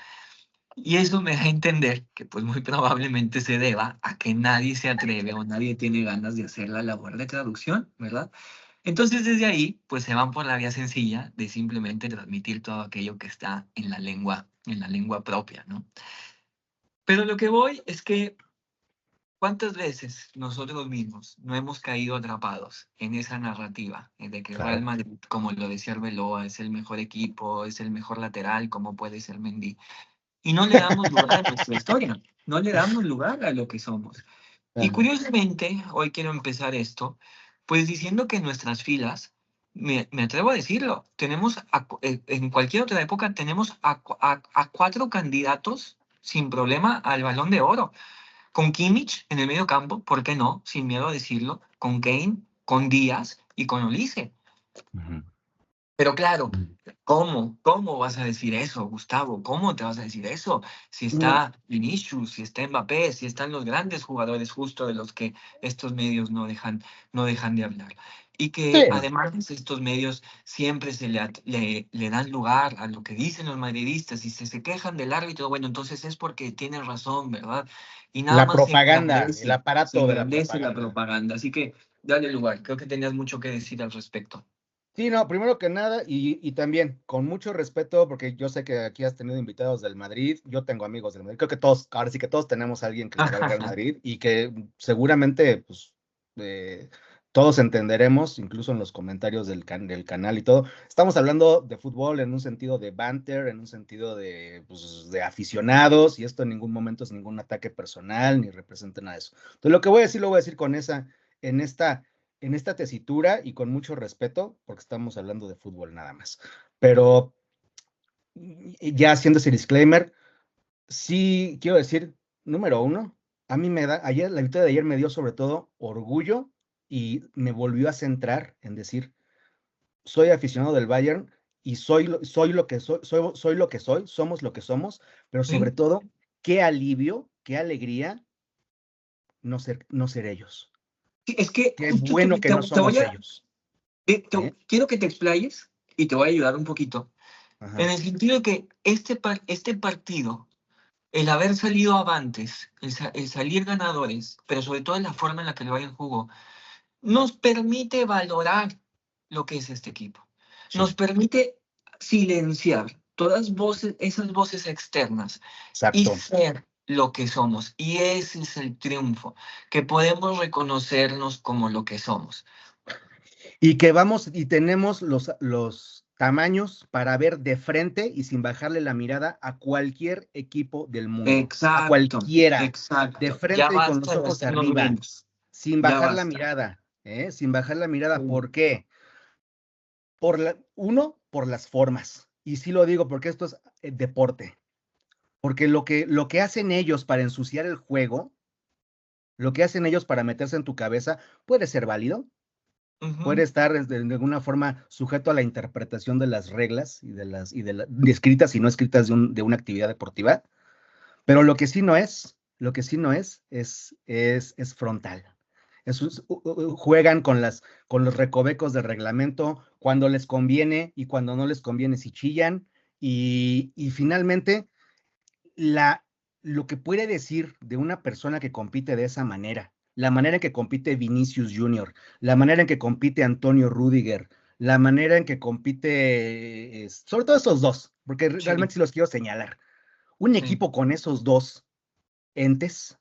Y eso me da a entender que pues muy probablemente se deba a que nadie se atreve o nadie tiene ganas de hacer la labor de traducción, ¿verdad? Entonces desde ahí pues se van por la vía sencilla de simplemente transmitir todo aquello que está en la lengua propia, ¿no? Pero lo que voy es que ¿cuántas veces nosotros mismos no hemos caído atrapados en esa narrativa de que Real Claro. Madrid, como lo decía Arbeloa, es el mejor equipo, es el mejor lateral, como puede ser Mendy? Y no le damos lugar a nuestra historia, no le damos lugar a lo que somos. Y Ajá. curiosamente, hoy quiero empezar esto, pues diciendo que en nuestras filas, me atrevo a decirlo, tenemos en cualquier otra época tenemos a 4 candidatos sin problema al Balón de Oro. Con Kimmich en el medio campo, ¿por qué no? Sin miedo a decirlo, con Kane, con Díaz y con Olise. Ujú. Pero claro, ¿cómo vas a decir eso, Gustavo? ¿Cómo te vas a decir eso? Si Mm, está Vinicius, si está Mbappé, si están los grandes jugadores justo de los que estos medios no dejan de hablar. Y que Sí, además estos medios siempre le dan lugar a lo que dicen los madridistas y se quejan del árbitro, bueno, entonces es porque tienen razón, ¿verdad? Y nada la más propaganda, el se aparato de la engrandece la propaganda. propaganda. Así que dale lugar, creo que tenías mucho que decir al respecto. Sí, no, primero que nada, y también con mucho respeto, porque yo sé que aquí has tenido invitados del Madrid, yo tengo amigos del Madrid, creo que todos, ahora sí que todos tenemos a alguien que le va al Real Madrid y que seguramente, pues, todos entenderemos, incluso en los comentarios del canal y todo. Estamos hablando de fútbol en un sentido de banter, en un sentido de, pues, de aficionados, y esto en ningún momento es ningún ataque personal ni representa nada de eso. Entonces, lo que voy a decir, lo voy a decir con en esta tesitura y con mucho respeto, porque estamos hablando de fútbol nada más. Pero ya haciendo ese disclaimer, sí quiero decir, número uno, a mí me da, ayer, la victoria de ayer me dio sobre todo orgullo y me volvió a centrar en decir, soy aficionado del Bayern y soy lo que soy lo que soy, somos lo que somos, pero sobre ¿Sí? todo, qué alivio, qué alegría no ser ellos. Sí, es que Qué justo bueno que no somos ellos. ¿Eh? quiero que te explayes y te voy a ayudar un poquito. En Ajá. el sentido de que este partido, el haber salido avantes, el salir ganadores, pero sobre todo en la forma en la que el Bayern jugó, nos permite valorar lo que es este equipo. Nos Sí, permite silenciar esas voces externas y exacto. ser lo que somos. Y ese es el triunfo, que podemos reconocernos como lo que somos. Y que vamos y tenemos los tamaños para ver de frente y sin bajarle la mirada a cualquier equipo del mundo, a Exacto, cualquiera, de exacto. Ya frente y con basta los de ojos hacernos arriba, menos. sin Ya bajar la basta. mirada, ¿eh? Sin bajar la mirada. Sí. ¿Por qué? Por las formas. Y sí lo digo porque esto es deporte. Porque lo que hacen ellos para ensuciar el juego, lo que hacen ellos para meterse en tu cabeza, puede ser válido, puede Ujú. estar de alguna forma sujeto a la interpretación de las reglas y de escritas y no escritas de una actividad deportiva, pero lo que sí no es frontal. Juegan con los recovecos del reglamento cuando les conviene y cuando no les conviene si chillan y finalmente la, lo que puede decir de una persona que compite de esa manera, la manera en que compite Vinicius Junior, la manera en que compite Antonio Rudiger, la manera en que compite, sobre todo esos dos, porque Sí, realmente sí los quiero señalar. Un sí. equipo con esos dos entes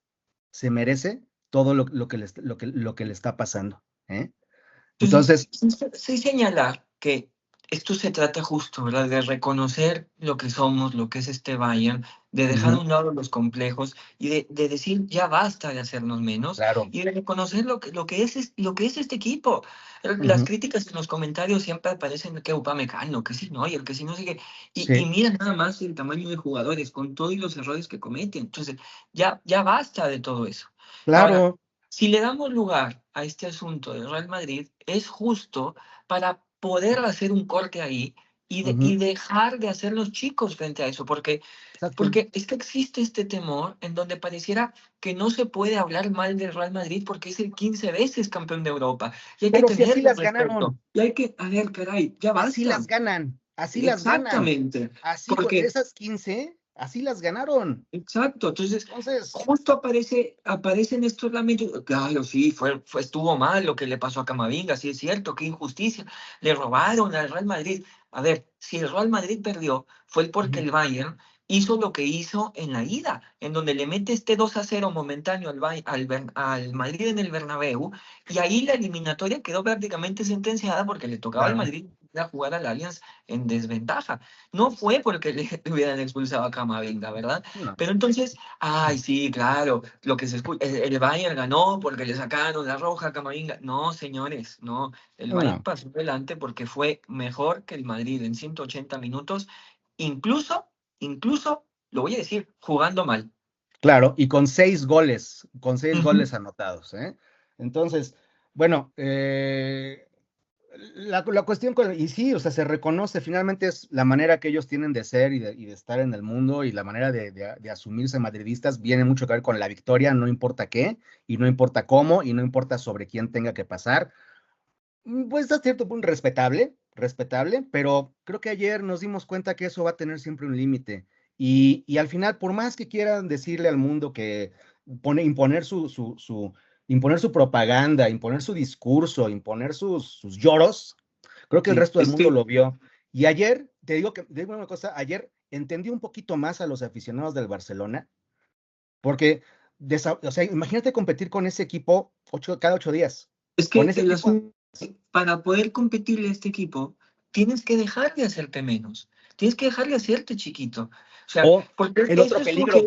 se merece todo lo que le está pasando. ¿Eh? Entonces, Entonces, sí señalar que esto se trata justo, ¿verdad? De reconocer lo que somos, lo que es este Bayern, de dejar a un lado los complejos y de decir ya basta de hacernos menos Claro. y de reconocer lo que es este equipo. Las Ujú. críticas en los comentarios siempre aparecen que Upamecano, que si Neuer, que si no sigue. Y Sí, mira nada más el tamaño de jugadores con todos los errores que cometen. Entonces, ya basta de todo eso. Ahora, claro. si le damos lugar a este asunto del Real Madrid, es justo para poder hacer un corte ahí y Ujú. dejar de hacer los chicos frente a eso, Exacto. porque es que existe este temor en donde pareciera que no se puede hablar mal del Real Madrid porque es el 15 veces campeón de Europa y hay que Pero si así tenerle las respeto. ganaron, Y hay que, a ver, caray, ya así basta. las ganan, así las ganan. Exactamente. Así, Porque esas 15 así las ganaron. Exacto, entonces Entonces, justo aparecen estos lamentos. Claro, sí, estuvo mal lo que le pasó a Camavinga, sí es cierto, qué injusticia. Le robaron al Real Madrid. A ver, si el Real Madrid perdió, fue porque ujú, el Bayern hizo lo que hizo en la ida, en donde le mete este 2-0 momentáneo al Madrid en el Bernabéu, y ahí la eliminatoria quedó prácticamente sentenciada porque le tocaba al claro. Madrid ir a jugar al Allianz en desventaja. No fue porque le hubieran expulsado a Camavinga, ¿verdad? No. Pero entonces, ay, sí, claro, lo que se escucha, el Bayern ganó porque le sacaron la roja a Camavinga. No, señores, no, el Bayern No. pasó adelante porque fue mejor que el Madrid en 180 minutos, incluso, lo voy a decir, jugando mal. Claro, y con seis goles Ujú. anotados, ¿eh? Entonces, bueno, la cuestión y sí, o sea, se reconoce, finalmente es la manera que ellos tienen de ser y de estar en el mundo y la manera de asumirse madridistas viene mucho que ver con la victoria, no importa qué, y no importa cómo, y no importa sobre quién tenga que pasar. Pues a cierto punto respetable, pero creo que ayer nos dimos cuenta que eso va a tener siempre un límite. Y al final, por más que quieran decirle al mundo que imponer su propaganda, imponer su discurso, imponer sus lloros, creo que el Sí, resto del es mundo que lo vio. Y ayer, te digo una cosa, ayer entendí un poquito más a los aficionados del Barcelona, porque, o sea, imagínate competir con ese equipo cada 8 días, Es con que ese el equipo. asunto, para poder competirle a este equipo, tienes que dejar de hacerte menos, tienes que dejar de hacerte chiquito. O sea, O porque el eso otro es lo que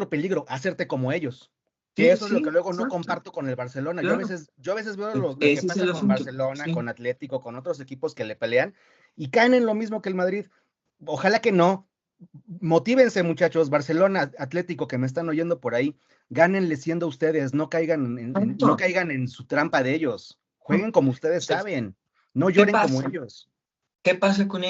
peligro, ellos... hacerte como ellos. Que Sí, eso es lo que sí, luego no exacto, comparto con el Barcelona. claro. Yo a veces veo lo que Ese es pasa el con asunto. Barcelona, Sí. con Atlético, con otros equipos que le pelean y caen en lo mismo que el Madrid. Ojalá que no. Motívense, muchachos, Barcelona, Atlético, que me están oyendo por ahí, gánenle siendo ustedes, no caigan no Exacto. caigan en su trampa de ellos. Jueguen como ustedes saben, no ¿Qué lloren como pasa? ellos. ¿Qué pasa con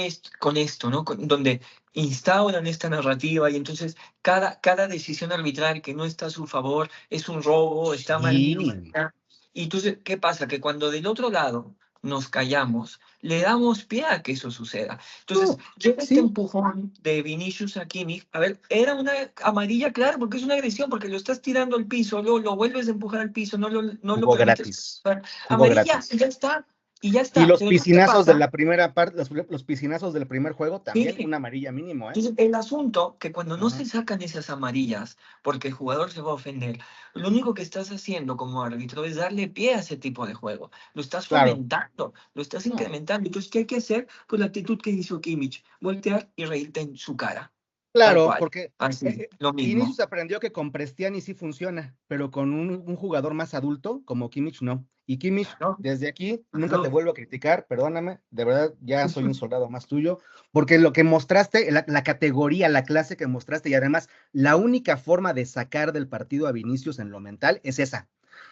esto, ¿no? Donde instauran esta narrativa y entonces cada decisión arbitral que no está a su favor es un robo, está mal Sí, vista. Y entonces, ¿qué pasa? Que cuando del otro lado nos callamos, le damos pie a que eso suceda. Entonces, no, llega este sí, empujón de Vinicius a Kimmich. A ver, era una amarilla, claro, porque es una agresión, porque lo estás tirando al piso, luego lo vuelves a empujar al piso, no lo jugó permites. gratis, jugó Amarilla, gratis. y ya está. Y ya Y está. los Pero entonces, ¿qué piscinazos de pasa? la primera parte, los piscinazos del primer juego, también Sí. una amarilla mínimo, ¿eh? Entonces, el asunto que cuando no Ajá, se sacan esas amarillas porque el jugador se va a ofender, lo único que estás haciendo como árbitro es darle pie a ese tipo de juego. Lo estás claro, fomentando, lo estás no. incrementando. Entonces, ¿qué hay que hacer? Pues la actitud que hizo Kimmich, voltear y reírte en su cara. Tal Claro, cual. porque Así, lo Vinicius mismo. aprendió que con Prestiani sí funciona, pero con un jugador más adulto como Kimmich no. Y Kimmich, Claro, desde aquí, nunca te claro. vuelvo a criticar, perdóname, de verdad ya soy un soldado más tuyo, porque lo que mostraste, la categoría, la clase que mostraste, y además la única forma de sacar del partido a Vinicius en lo mental es esa.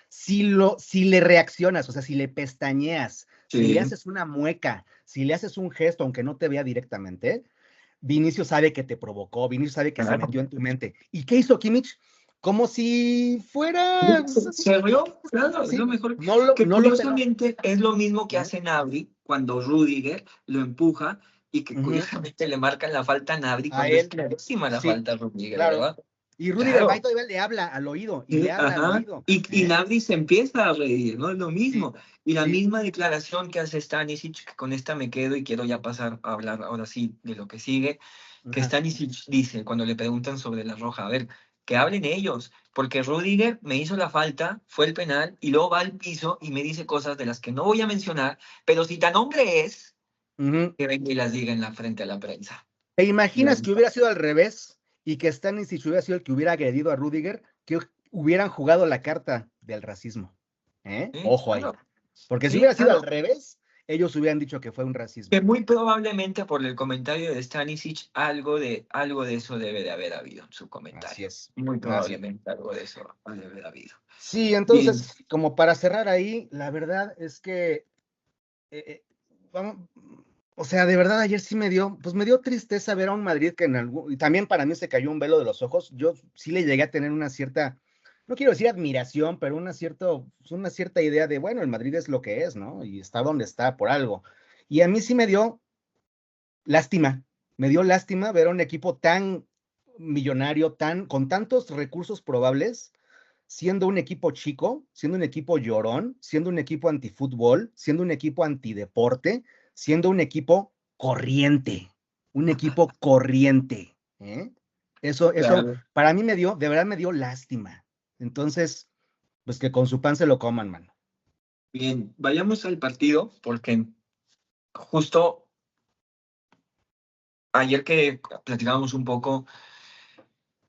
Si le reaccionas, o sea, si le pestañeas, si le Sí, haces una mueca, si le haces un gesto, aunque no te vea directamente, Vinicio sabe que te provocó, Vinicio sabe que se claro. metió en tu mente. ¿Y qué hizo Kimmich? Como si fuera, Se rió, claro, es lo sí, mejor. Que no lo peló. curiosamente es lo mismo que Ujú, hace Nabri cuando Rudiger lo empuja y que ujú. curiosamente le marcan la falta a Nabri A cuando es él, clarísima la sí, falta a Rudiger, claro. ¿verdad? Y Rudiger va y Claro, todavía le habla al oído, y le sí, habla al ajá. oído, Y ¿eh? Nabri se empieza a reír, ¿no? Es lo Sí, mismo. Y la sí, misma declaración que hace Stanisic, que con esta me quedo y quiero ya pasar a hablar ahora sí de lo que sigue, que ajá, Stanisic dice cuando le preguntan sobre la roja, a ver, que hablen ellos, porque Rudiger me hizo la falta, fue el penal, y luego va al piso y me dice cosas de las que no voy a mencionar, pero si tan hombre es, Ujú. que venga y las diga en la frente a la prensa. ¿Te De imaginas que verdad. hubiera sido al revés y que Stanisic hubiera sido el que hubiera agredido a Rudiger, que hubieran jugado la carta del racismo? Sí, Ojo ahí. claro, Porque si sí, hubiera sido al claro. revés, ellos hubieran dicho que fue un racismo. Que muy probablemente por el comentario de Stanisic, algo de eso debe de haber habido en su Así comentario. es. Muy Así es. probablemente algo de eso debe haber habido. Sí, Bien, entonces, como para cerrar ahí, la verdad es que, vamos, o sea, de verdad ayer sí me dio tristeza ver a un Madrid que y también para mí se cayó un velo de los ojos. Yo sí le llegué a tener una cierta, no quiero decir admiración, pero una cierta idea de, bueno, el Madrid es lo que es, ¿no? Y está donde está por algo. Y a mí sí lástima, me dio lástima ver a un equipo tan millonario, con tantos recursos probables, siendo un equipo chico, siendo un equipo llorón, siendo un equipo antifútbol, siendo un equipo antideporte, siendo un equipo corriente, ¿eh? Eso claro. para mí de verdad me dio lástima. Entonces, pues que con su pan se lo coman, mano. Bien, vayamos al partido porque justo ayer que platicábamos un poco,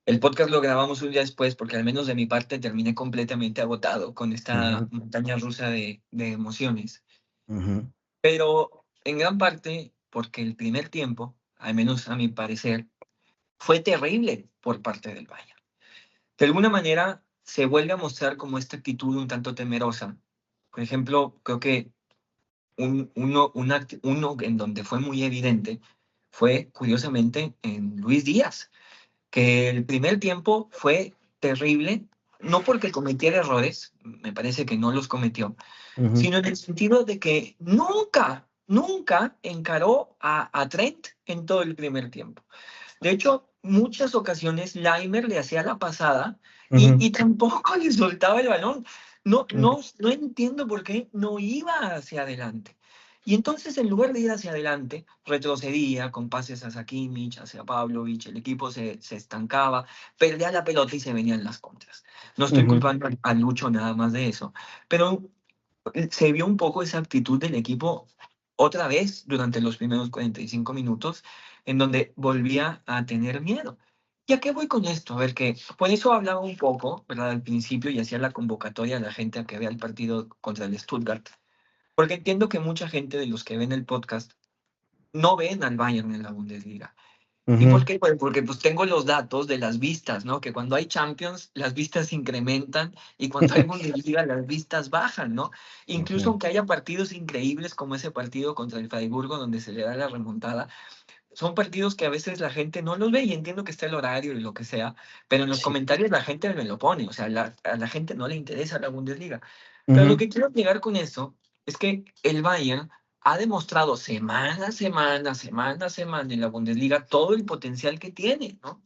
el podcast lo grabamos un día después porque al menos de mi parte terminé completamente agotado con esta Ujú, montaña rusa de emociones. ujú, Pero en gran parte porque el primer tiempo, al menos a mi parecer, fue terrible por parte del Bayern. De alguna manera se vuelve a mostrar como esta actitud un tanto temerosa. Por ejemplo, creo que uno en donde fue muy evidente fue, curiosamente, en Luis Díaz, que el primer tiempo fue terrible, no porque cometiera errores, me parece que no los cometió, ujú, sino en el sentido de que nunca encaró a Trent en todo el primer tiempo. De hecho, muchas ocasiones Laimer le hacía la pasada ujú, y tampoco le soltaba el balón. No, ujú, no, no entiendo por qué no iba hacia adelante. Y entonces, en lugar de ir hacia adelante, retrocedía con pases hacia Kimmich, hacia Pavlovich, el equipo se estancaba, perdía la pelota y se venían las contras. No estoy ujú. culpando a Lucho nada más de eso, pero se vio un poco esa actitud del equipo otra vez durante los primeros 45 minutos, en donde volvía a tener miedo. ¿Y a qué voy con esto? A ver, que por eso hablaba un poco, ¿verdad? Al principio y hacía la convocatoria a la gente a que vea el partido contra el Stuttgart, porque entiendo que mucha gente de los que ven el podcast no ven al Bayern en la Bundesliga. ¿Y por Ujú, qué? Pues porque pues tengo los datos de las vistas, ¿no? Que cuando hay Champions, las vistas se incrementan y cuando hay Bundesliga, las vistas bajan, ¿no? Incluso ujú. aunque haya partidos increíbles como ese partido contra el Freiburgo, donde se le da la remontada, son partidos que a veces la gente no los ve y entiendo que está el horario y lo que sea, pero en los Sí. comentarios la gente me lo pone, o sea, a la gente no le interesa la Bundesliga. Pero lo Ujú. que quiero llegar con eso es que el Bayern ha demostrado semana en la Bundesliga todo el potencial que tiene, ¿no?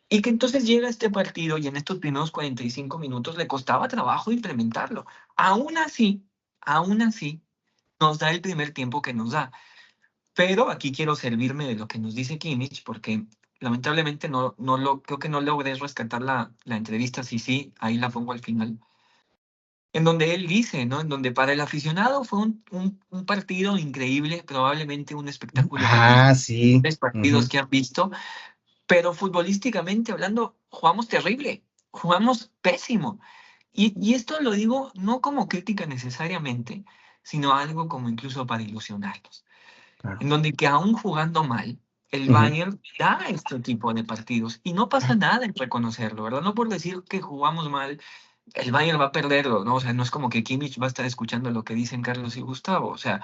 Y que entonces llega este partido y en estos primeros 45 minutos le costaba trabajo implementarlo. Aún así, nos da el primer tiempo que nos da. Pero aquí quiero servirme de lo que nos dice Kimmich, porque lamentablemente creo que no logré rescatar la entrevista, sí, ahí la pongo al final, en donde él dice, ¿no? En donde para el aficionado fue un partido increíble, probablemente un espectáculo de los Sí. mejores partidos Ujú. que han visto, pero futbolísticamente hablando, jugamos terrible, jugamos pésimo. Y esto lo digo no como crítica necesariamente, sino algo como incluso para ilusionarnos Claro. en donde que aún jugando mal, el Ujú. Bayern da este tipo de partidos y no pasa nada en reconocerlo, ¿verdad? No por decir que jugamos mal, el Bayern va a perderlo, ¿no? O sea, no es como que Kimmich va a estar escuchando lo que dicen Carlos y Gustavo, o sea,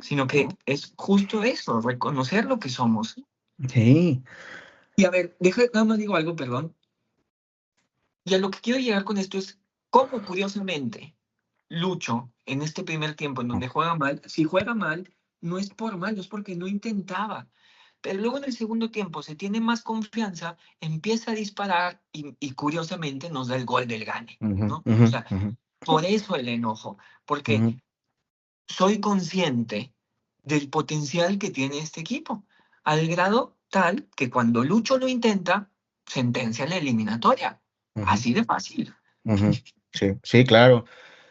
sino que es justo eso, reconocer lo que somos. Sí. Y a ver, nada más digo algo, perdón, y a lo que quiero llegar con esto es cómo curiosamente Lucho, en este primer tiempo en donde juega mal, si juega mal, no es por mal, es porque no intentaba. Pero luego en el segundo tiempo se tiene más confianza, empieza a disparar y curiosamente nos da el gol del gane, Ujú, ¿no? ujú, O sea, ujú, por eso el enojo, porque ujú. soy consciente del potencial que tiene este equipo, al grado tal que cuando Lucho lo intenta, sentencia la eliminatoria. Ujú, Así de fácil. ujú. Sí, sí, claro.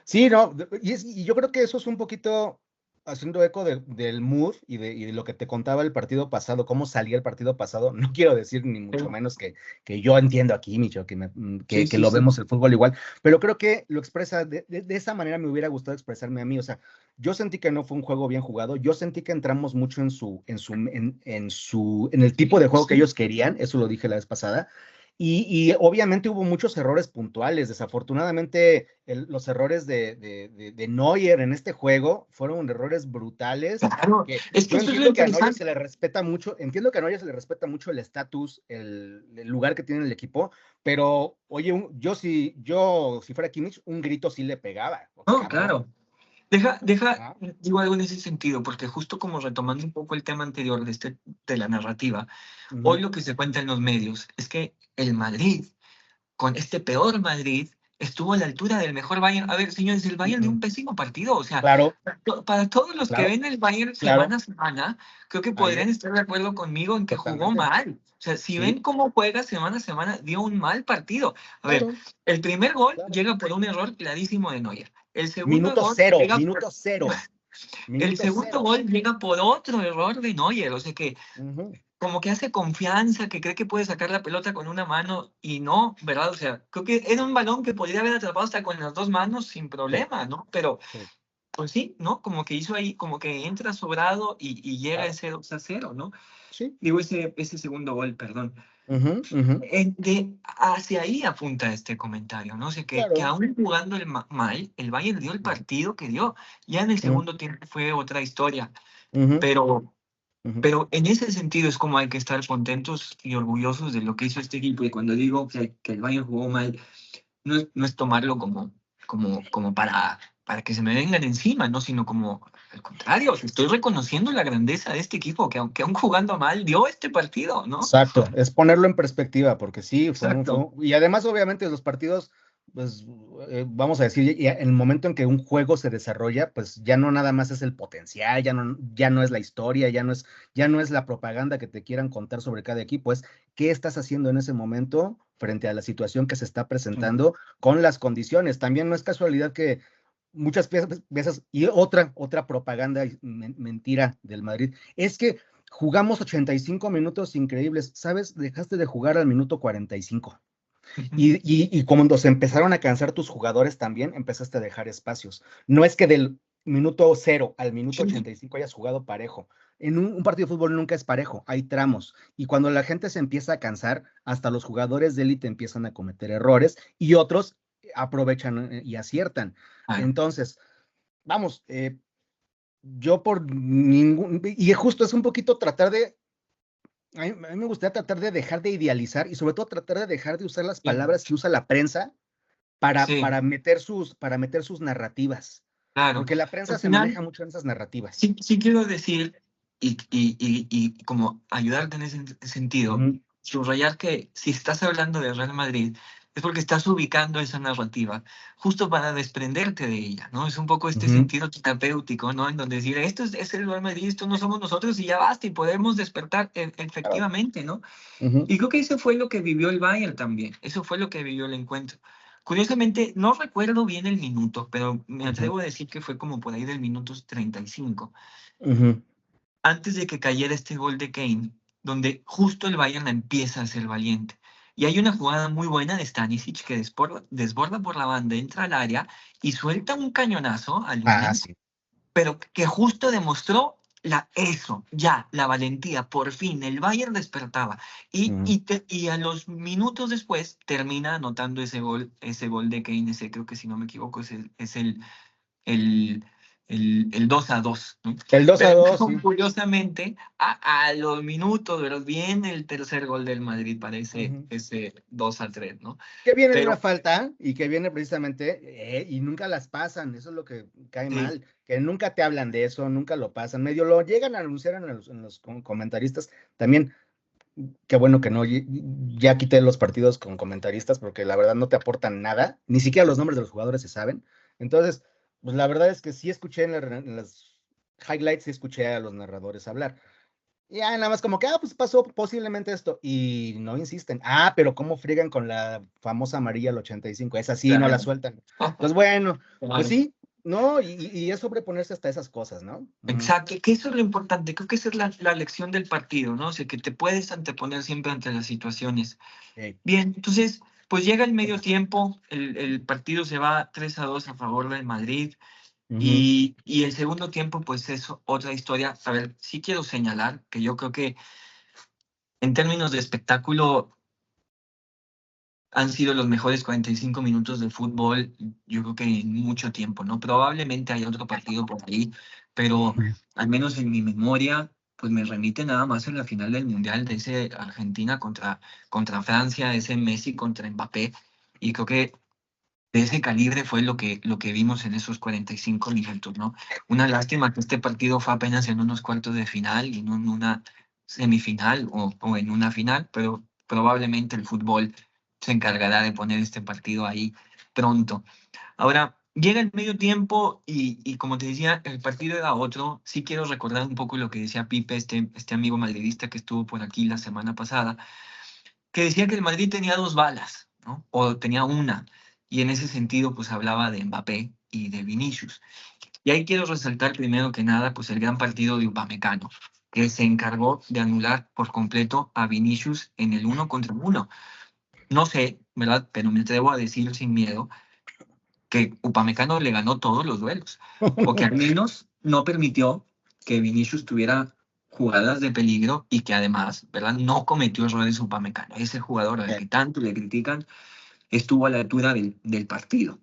Sí, no, y yo creo que eso es un poquito. haciendo eco del mood y de lo que te contaba el partido pasado, cómo salía el partido pasado, no quiero decir ni mucho menos que yo entiendo aquí, Micho, Sí, que sí, lo sí. vemos el fútbol igual, pero creo que lo expresa, de esa manera me hubiera gustado expresarme a mí, o sea, yo sentí que no fue un juego bien jugado, yo sentí que entramos mucho en el tipo de juego que ellos querían, eso lo dije la vez pasada, y obviamente hubo muchos errores puntuales. Desafortunadamente, los errores de Neuer en este juego fueron errores brutales. Claro, Que es que yo eso es lo entiendo que a Neuer se interesante. le respeta mucho, entiendo que a Neuer se le respeta mucho el estatus, el lugar que tiene en el equipo, pero oye, yo si fuera Kimmich, un grito sí le pegaba, No, cabrón. claro. Ah, Digo algo en ese sentido, porque justo como retomando un poco el tema anterior de la narrativa, hoy ujú, lo que se cuenta en los medios es que el Madrid, con este peor Madrid, estuvo a la altura del mejor Bayern. A ver, señores, el Bayern dio ujú. un pésimo partido. O sea, Claro, para todos los que claro, ven el Bayern claro, semana a semana, creo que ahí, podrían estar de acuerdo conmigo en que jugó totalmente. mal. O sea, si ven Sí, cómo juega semana a semana, dio un mal partido. A ver, claro, el primer gol claro. llega por un error clarísimo de Neuer. El segundo Minuto gol cero, llega minuto cero, el minuto segundo cero. gol llega por otro error de Neuer, o sea que Ujú, como que hace confianza, que cree que puede sacar la pelota con una mano y no, ¿verdad? O sea, creo que era un balón que podría haber atrapado hasta con las dos manos sin sí, problema, ¿no? Pero, sí, pues sí, ¿no? Como que hizo ahí, como que entra sobrado y llega claro, ese 2-0, ¿no? sí. Digo, ese segundo gol, perdón. Ujú, ujú, Hacia ahí apunta este comentario, ¿no? O sea, que claro. aún jugando mal, el Bayern dio el Ujú, partido que dio. Ya en el ujú, segundo tiempo fue otra historia, ujú, pero ujú, pero en ese sentido es como hay que estar contentos y orgullosos de lo que hizo este equipo. Y cuando digo que el Bayern jugó mal, no es tomarlo como para que se me vengan encima, ¿no? Sino como al contrario, estoy reconociendo la grandeza de este equipo, que aunque aún jugando mal, dio este partido, ¿no? exacto, es ponerlo en perspectiva, porque sí, Exacto. y además obviamente los partidos, pues vamos a decir, en el momento en que un juego se desarrolla, pues ya no nada más es el potencial, ya no es la historia, ya no es la propaganda que te quieran contar sobre cada equipo, es qué estás haciendo en ese momento frente a la situación que se está presentando con las condiciones. También no es casualidad que muchas veces, y otra propaganda y mentira del Madrid, es que jugamos 85 minutos increíbles, ¿sabes? Dejaste de jugar al minuto 45. Ujú. Y cuando se empezaron a cansar tus jugadores también, empezaste a dejar espacios. No es que del minuto 0 al minuto Sí, 85 hayas jugado parejo. En un partido de fútbol nunca es parejo, hay tramos. Y cuando la gente se empieza a cansar, hasta los jugadores de élite empiezan a cometer errores y otros aprovechan y aciertan. claro. Entonces, vamos, yo por ningún, y justo es un poquito tratar de, a mí me gustaría tratar de dejar de idealizar y sobre todo tratar de dejar de usar las Sí, palabras que usa la prensa para, sí, para meter sus narrativas, claro. porque la Al prensa se final, maneja mucho en esas narrativas. sí quiero decir y como ayudarte en ese sentido, Ujú, subrayar que si estás hablando de Real Madrid es porque estás ubicando esa narrativa justo para desprenderte de ella, ¿no? Es un poco este ujú, sentido terapéutico, ¿no? En donde decir, esto es el Real Madrid, esto no somos nosotros y ya basta y podemos despertar claro, efectivamente, ¿no? ujú, Y creo que eso fue lo que vivió el Bayern también, eso fue lo que vivió el encuentro. Curiosamente, no recuerdo bien el minuto, pero me ujú, atrevo a decir que fue como por ahí del minuto 35 ujú, antes de que cayera este gol de Kane, donde justo el Bayern empieza a ser valiente. Y hay una jugada muy buena de Stanisic que desborda por la banda, entra al área y suelta un cañonazo a ah, Lunin, sí. pero que justo demostró la valentía, por fin, el Bayern despertaba. Ujú. Y a los minutos después termina anotando ese gol de Kane, ese creo que si no me equivoco el, el 2-2, ¿no? El 2 a Pero 2 sí. curiosamente, a los minutos, pero viene el tercer gol del Madrid para Ujú. ese 2-3, ¿no? Que viene de una Pero falta y que viene precisamente, y nunca las pasan, eso es lo que cae sí, mal, que nunca te hablan de eso, nunca lo pasan, medio lo llegan a anunciar en los comentaristas, también, qué bueno que no, ya quité los partidos con comentaristas porque la verdad no te aportan nada, ni siquiera los nombres de los jugadores se saben, entonces, pues la verdad es que sí escuché en las highlights, sí escuché a los narradores hablar, y nada más como que, pues pasó posiblemente esto. Y no insisten. Pero cómo friegan con la famosa amarilla al 85. Esa sí, no la claro, sueltan. Entonces, bueno, pues claro. sí. No, y es sobreponerse hasta esas cosas, ¿no? Exacto, que eso es lo importante, creo que esa es la lección del partido, ¿no? O sea, que te puedes anteponer siempre ante las situaciones. Ey, Bien, entonces, pues llega el medio tiempo, el partido se va 3-2 a favor del Madrid, ujú. y el segundo tiempo, pues es otra historia. A ver, sí quiero señalar que yo creo que en términos de espectáculo han sido los mejores 45 minutos de fútbol, yo creo que en mucho tiempo, ¿no? Probablemente hay otro partido por ahí, pero al menos en mi memoria, pues me remite nada más en la final del Mundial de ese Argentina contra Francia, ese Messi contra Mbappé, y creo que de ese calibre fue lo que vimos en esos 45 minutos, ¿no? Una lástima que este partido fue apenas en unos cuartos de final y no en una semifinal o en una final, pero probablemente el fútbol se encargará de poner este partido ahí pronto. Ahora, llega el medio tiempo y como te decía, el partido era otro. Sí quiero recordar un poco lo que decía Pipe, este amigo madridista que estuvo por aquí la semana pasada, que decía que el Madrid tenía dos balas, ¿no? O tenía una. Y en ese sentido, pues hablaba de Mbappé y de Vinicius. Y ahí quiero resaltar primero que nada, pues el gran partido de Upamecano, que se encargó de anular por completo a Vinicius en el 1 contra 1. No sé, ¿verdad? Pero me atrevo a decir sin miedo que Upamecano le ganó todos los duelos, o que al menos no permitió que Vinicius tuviera jugadas de peligro y que además, ¿verdad? No cometió errores Upamecano. Ese jugador al que tanto le critican estuvo a la altura del partido.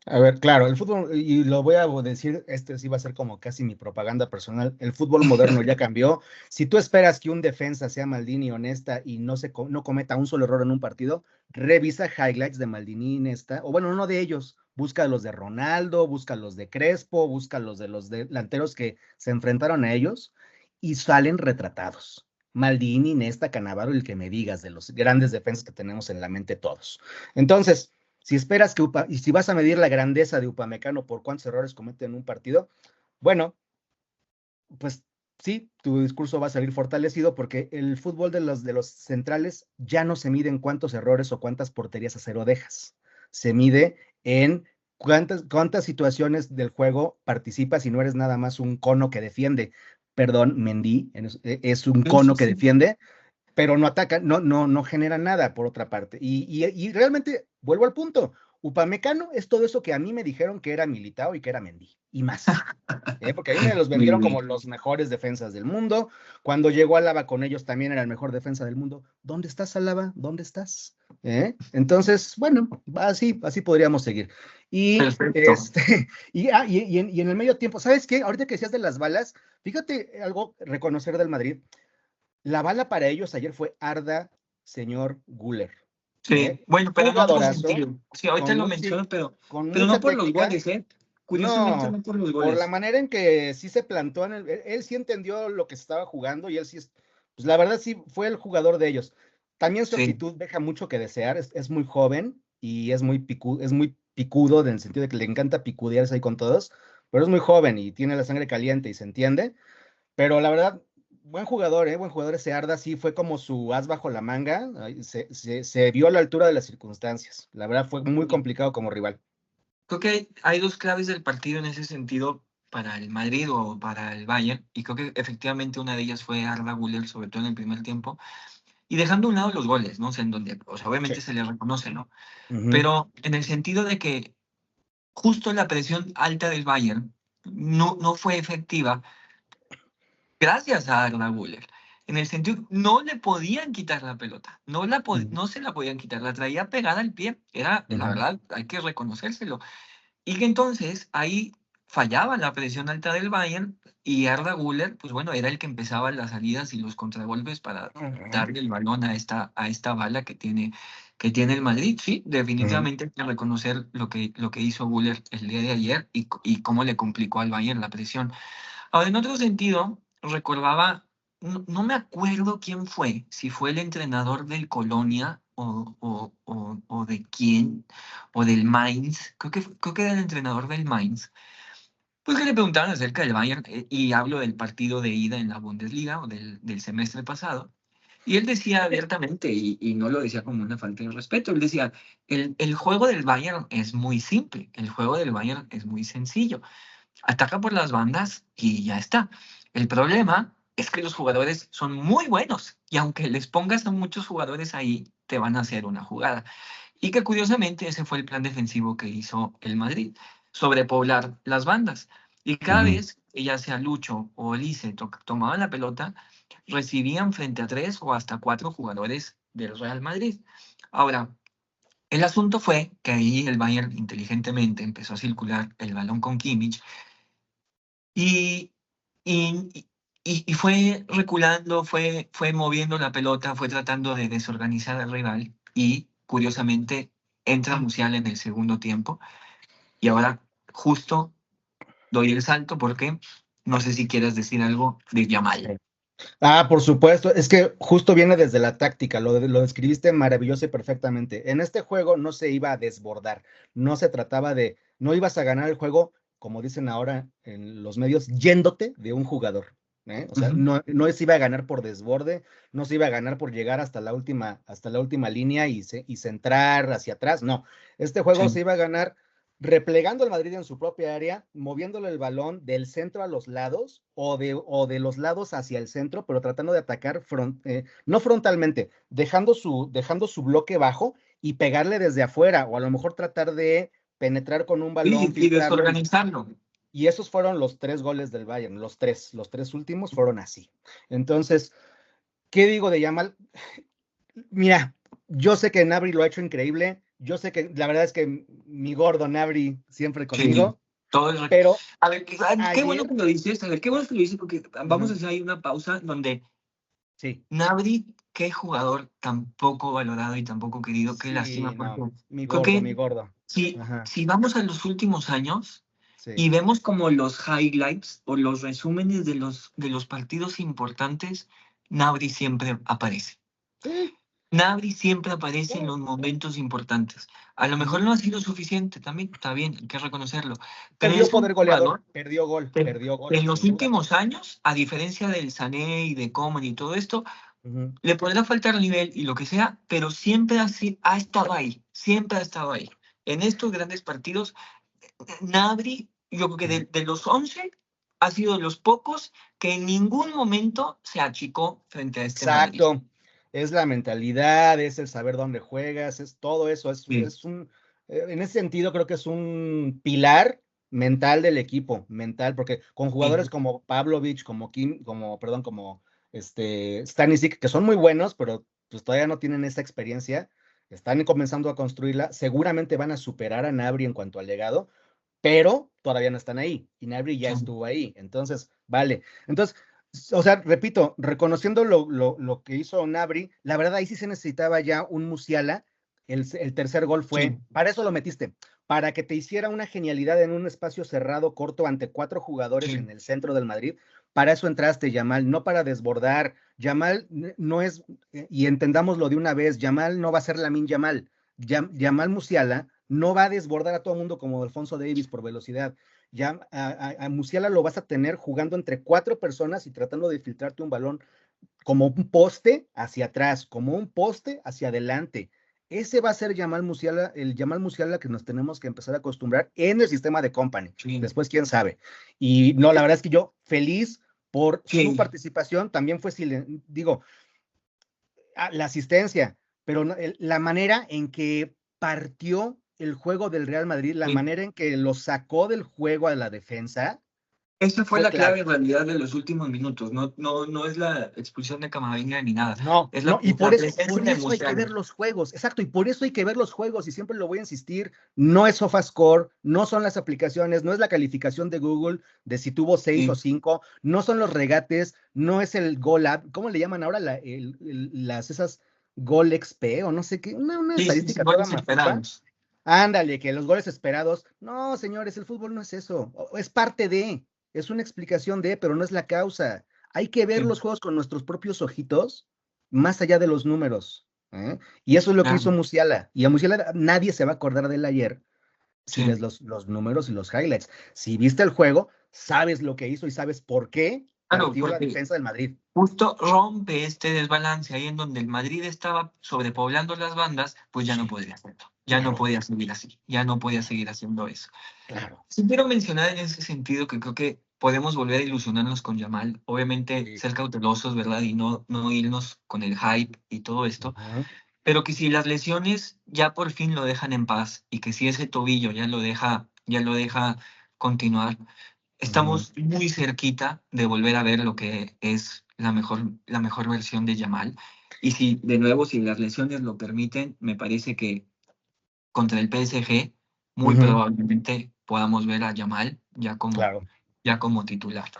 A ver, claro, el fútbol, y lo voy a decir, este sí va a ser como casi mi propaganda personal, el fútbol moderno ya cambió. Si tú esperas que un defensa sea Maldini y Honesta y no cometa un solo error en un partido, revisa highlights de Maldini y Honesta, o bueno, uno de ellos, busca los de Ronaldo, busca los de Crespo, busca los delanteros que se enfrentaron a ellos y salen retratados. Maldini, Nesta, Cannavaro, el que me digas de los grandes defensas que tenemos en la mente todos. Entonces, si esperas y si vas a medir la grandeza de Upamecano por cuántos errores comete en un partido, bueno, pues sí, tu discurso va a salir fortalecido porque el fútbol de los centrales ya no se mide en cuántos errores o cuántas porterías a cero dejas. Se mide en cuántas situaciones del juego participas y no eres nada más un cono que defiende. Perdón, Mendy es un Sí, sí, cono que sí. defiende, pero no ataca, no genera nada por otra parte. Y realmente, vuelvo al punto, Upamecano es todo eso que a mí me dijeron que era Militao y que era Mendy, y más. Porque a mí me los Muy vendieron como bien. los mejores defensas del mundo. Cuando llegó Álava con ellos también era el mejor defensa del mundo. ¿Dónde estás, Álava? ¿Dónde estás? Entonces, bueno, así podríamos seguir. Y, Perfecto. este, y en el medio tiempo, ¿sabes qué? Ahorita que decías de las balas, fíjate algo, reconocer del Madrid. La bala para ellos ayer fue Arda, señor Güler. Sí, bueno, pero en otro Jugadorazo, sentido. Sí, ahorita lo sí, menciono, con pero no mucha por los técnica. goles, ¿eh? Curiosamente No, no por los por la goles. manera en que sí se plantó él sí entendió lo que se estaba jugando y él sí pues la verdad sí fue el jugador de ellos. También su Sí. actitud deja mucho que desear, es muy joven y es muy picudo en el sentido de que le encanta picudearse ahí con todos, pero es muy joven y tiene la sangre caliente y se entiende. Pero la verdad, buen jugador ese Arda, sí fue como su as bajo la manga, se vio a la altura de las circunstancias. La verdad fue muy complicado como rival. Creo que hay dos claves del partido en ese sentido para el Madrid o para el Bayern, y creo que efectivamente una de ellas fue Arda Güler, sobre todo en el primer tiempo, y dejando a un lado los goles, ¿no? O sea, en donde, o sea, Sí. obviamente se le reconoce, ¿no? Ujú. Pero en el sentido de que justo la presión alta del Bayern no fue efectiva gracias a Arda Güler. En el sentido, no le podían quitar la pelota, Ujú. no se la podían quitar, la traía pegada al pie, era, la Ujú. verdad, hay que reconocérselo. Y que entonces ahí fallaba la presión alta del Bayern y Arda Güler, pues bueno, era el que empezaba las salidas y los contragolpes para Ujú. darle el balón a esta bala que tiene el Madrid. Sí, Ujú. definitivamente hay que reconocer lo que hizo Güler el día de ayer y cómo le complicó al Bayern la presión. Ahora, en otro sentido, recordaba, no me acuerdo quién fue, si fue el entrenador del Colonia o de quién, o del Mainz, creo que era el entrenador del Mainz, pues que le preguntaron acerca del Bayern, y hablo del partido de ida en la Bundesliga o del semestre pasado, Y él decía abiertamente, y no lo decía como una falta de respeto, él decía, el juego del Bayern es muy simple, el juego del Bayern es muy sencillo. Ataca por las bandas y ya está. El problema es que los jugadores son muy buenos y aunque les pongas a muchos jugadores ahí, te van a hacer una jugada. Y que curiosamente ese fue el plan defensivo que hizo el Madrid, sobrepoblar las bandas. Y cada Ujú. vez que ya sea Lucho o Olise tomaban la pelota, recibían frente a 3 o hasta 4 jugadores del Real Madrid. Ahora, el asunto fue que ahí el Bayern inteligentemente empezó a circular el balón con Kimmich y, y, y fue reculando, fue moviendo la pelota, fue tratando de desorganizar al rival y curiosamente entra Musiala en el segundo tiempo y ahora justo doy el salto porque no sé si quieres decir algo de Yamal. Ah, por supuesto, es que justo viene desde la táctica, lo describiste maravilloso y perfectamente. En este juego no se iba a desbordar, no se trataba de, no ibas a ganar el juego, como dicen ahora en los medios, yéndote de un jugador. O sea, Ujú. no se iba a ganar por desborde, no se iba a ganar por llegar hasta la última línea y centrar hacia atrás, no. Este juego Sí. se iba a ganar replegando al Madrid en su propia área, moviéndole el balón del centro a los lados o de los lados hacia el centro, pero tratando de atacar no frontalmente, dejando su bloque bajo y pegarle desde afuera, o a lo mejor tratar de penetrar con un balón, Y filtrarlo. desorganizarlo. Y esos fueron los 3 goles del Bayern, los tres últimos fueron así. Entonces, ¿qué digo de Yamal? Mira, yo sé que Nabri lo ha hecho increíble. Yo sé que la verdad es que mi gordo Nabri siempre Sí, conmigo, todo el... pero A ver, qué bueno que ayer, lo dices, a ver, qué bueno que lo dices porque vamos a uh-huh, hacer ahí una pausa donde sí, Nabri, qué jugador tan poco valorado y tan poco querido, qué lástima, sí, no, porque mi creo gordo, que mi gordo. si, Ajá, si vamos a los últimos años sí. y vemos como los highlights o los resúmenes de los partidos importantes, Nabri siempre aparece. Sí, Nabri siempre aparece en no, los momentos importantes. A lo mejor ujú. no ha sido suficiente, también está bien, hay que reconocerlo, pero Perdió es un poder goleador, jugador perdió gol, en los sin duda. últimos años, a diferencia del Sané y de Coman y todo esto, Ujú. le podrá faltar nivel y lo que sea, pero siempre ha estado ahí, siempre ha estado ahí. En estos grandes partidos, Nabri, yo creo que Ujú. de los 11, ha sido de los pocos que en ningún momento se achicó frente a este Madrid. Exacto, es la mentalidad, es el saber dónde juegas, es todo eso, Sí. en ese sentido creo que es un pilar mental del equipo, mental, porque con jugadores Sí. como Pavlovich, como Stanisic, que son muy buenos, pero pues todavía no tienen esa experiencia, están comenzando a construirla, seguramente van a superar a Nabri en cuanto al legado, pero todavía no están ahí, y Nabri ya Sí. estuvo ahí, entonces, vale. Entonces, o sea, repito, reconociendo lo que hizo Nabri, la verdad ahí sí se necesitaba ya un Musiala, el tercer gol Sí. fue, para eso lo metiste, para que te hiciera una genialidad en un espacio cerrado, corto, ante 4 jugadores Sí. en el centro del Madrid, para eso entraste, Yamal, no para desbordar. Yamal no es, y entendámoslo de una vez, Yamal no va a ser Lamine Yamal, Yamal Musiala no va a desbordar a todo el mundo como Alfonso Davies por velocidad. Ya a Musiala lo vas a tener jugando entre 4 personas y tratando de filtrarte un balón como un poste hacia atrás, como un poste hacia adelante. Ese va a ser el Yamal Musiala que nos tenemos que empezar a acostumbrar en el sistema de Company. Sí. Después, quién sabe. Y no, la verdad es que yo feliz por su Sí. participación, también fue, digo, la asistencia, pero la manera en que partió el juego del Real Madrid, la Sí. manera en que lo sacó del juego a la defensa, Esa fue fue la clave clave. en realidad de los últimos minutos. No, no, no es la expulsión de Camavinga ni nada. No, Es no, y la por presencia de eso hay que ver Musiala. los juegos, exacto, y por eso hay que ver los juegos, y siempre lo voy a insistir, no es SofaScore, no son las aplicaciones, no es la calificación de Google de si tuvo 6 o Sí. 5, no son los regates, no es el Goal App, ¿cómo le llaman ahora esas Goal XP o no sé qué, una Sí, sí, sí, estadística toda goles mafufa? esperados. Ándale, que los goles esperados. No, señores, el fútbol no es eso. Es parte de, es una explicación de, pero no es la causa. Hay que ver Sí, los juegos con nuestros propios ojitos, más allá de los números. ¿Eh? Y eso es lo que hizo claro. Musiala. Y a Musiala nadie se va a acordar de él ayer si ves Sí, los números y los highlights. Si viste el juego, sabes lo que hizo y sabes por qué. Claro, partió la porque defensa del Madrid. justo rompe este desbalance ahí en donde el Madrid estaba sobrepoblando las bandas, pues ya no Sí, podía hacerlo. Ya no claro, podía seguir así. Ya no podía seguir haciendo eso. claro. Sí quiero mencionar en ese sentido que creo que podemos volver a ilusionarnos con Yamal. Obviamente Sí. ser cautelosos, ¿verdad? Y no irnos con el hype y todo esto. Ujú, Pero que si las lesiones ya por fin lo dejan en paz y que si ese tobillo ya lo deja continuar, ujú, estamos muy cerquita de volver a ver lo que es la mejor versión de Yamal. Y si, de nuevo, si las lesiones lo permiten, me parece que contra el PSG, muy ujú, probablemente podamos ver a Yamal claro, ya como titular.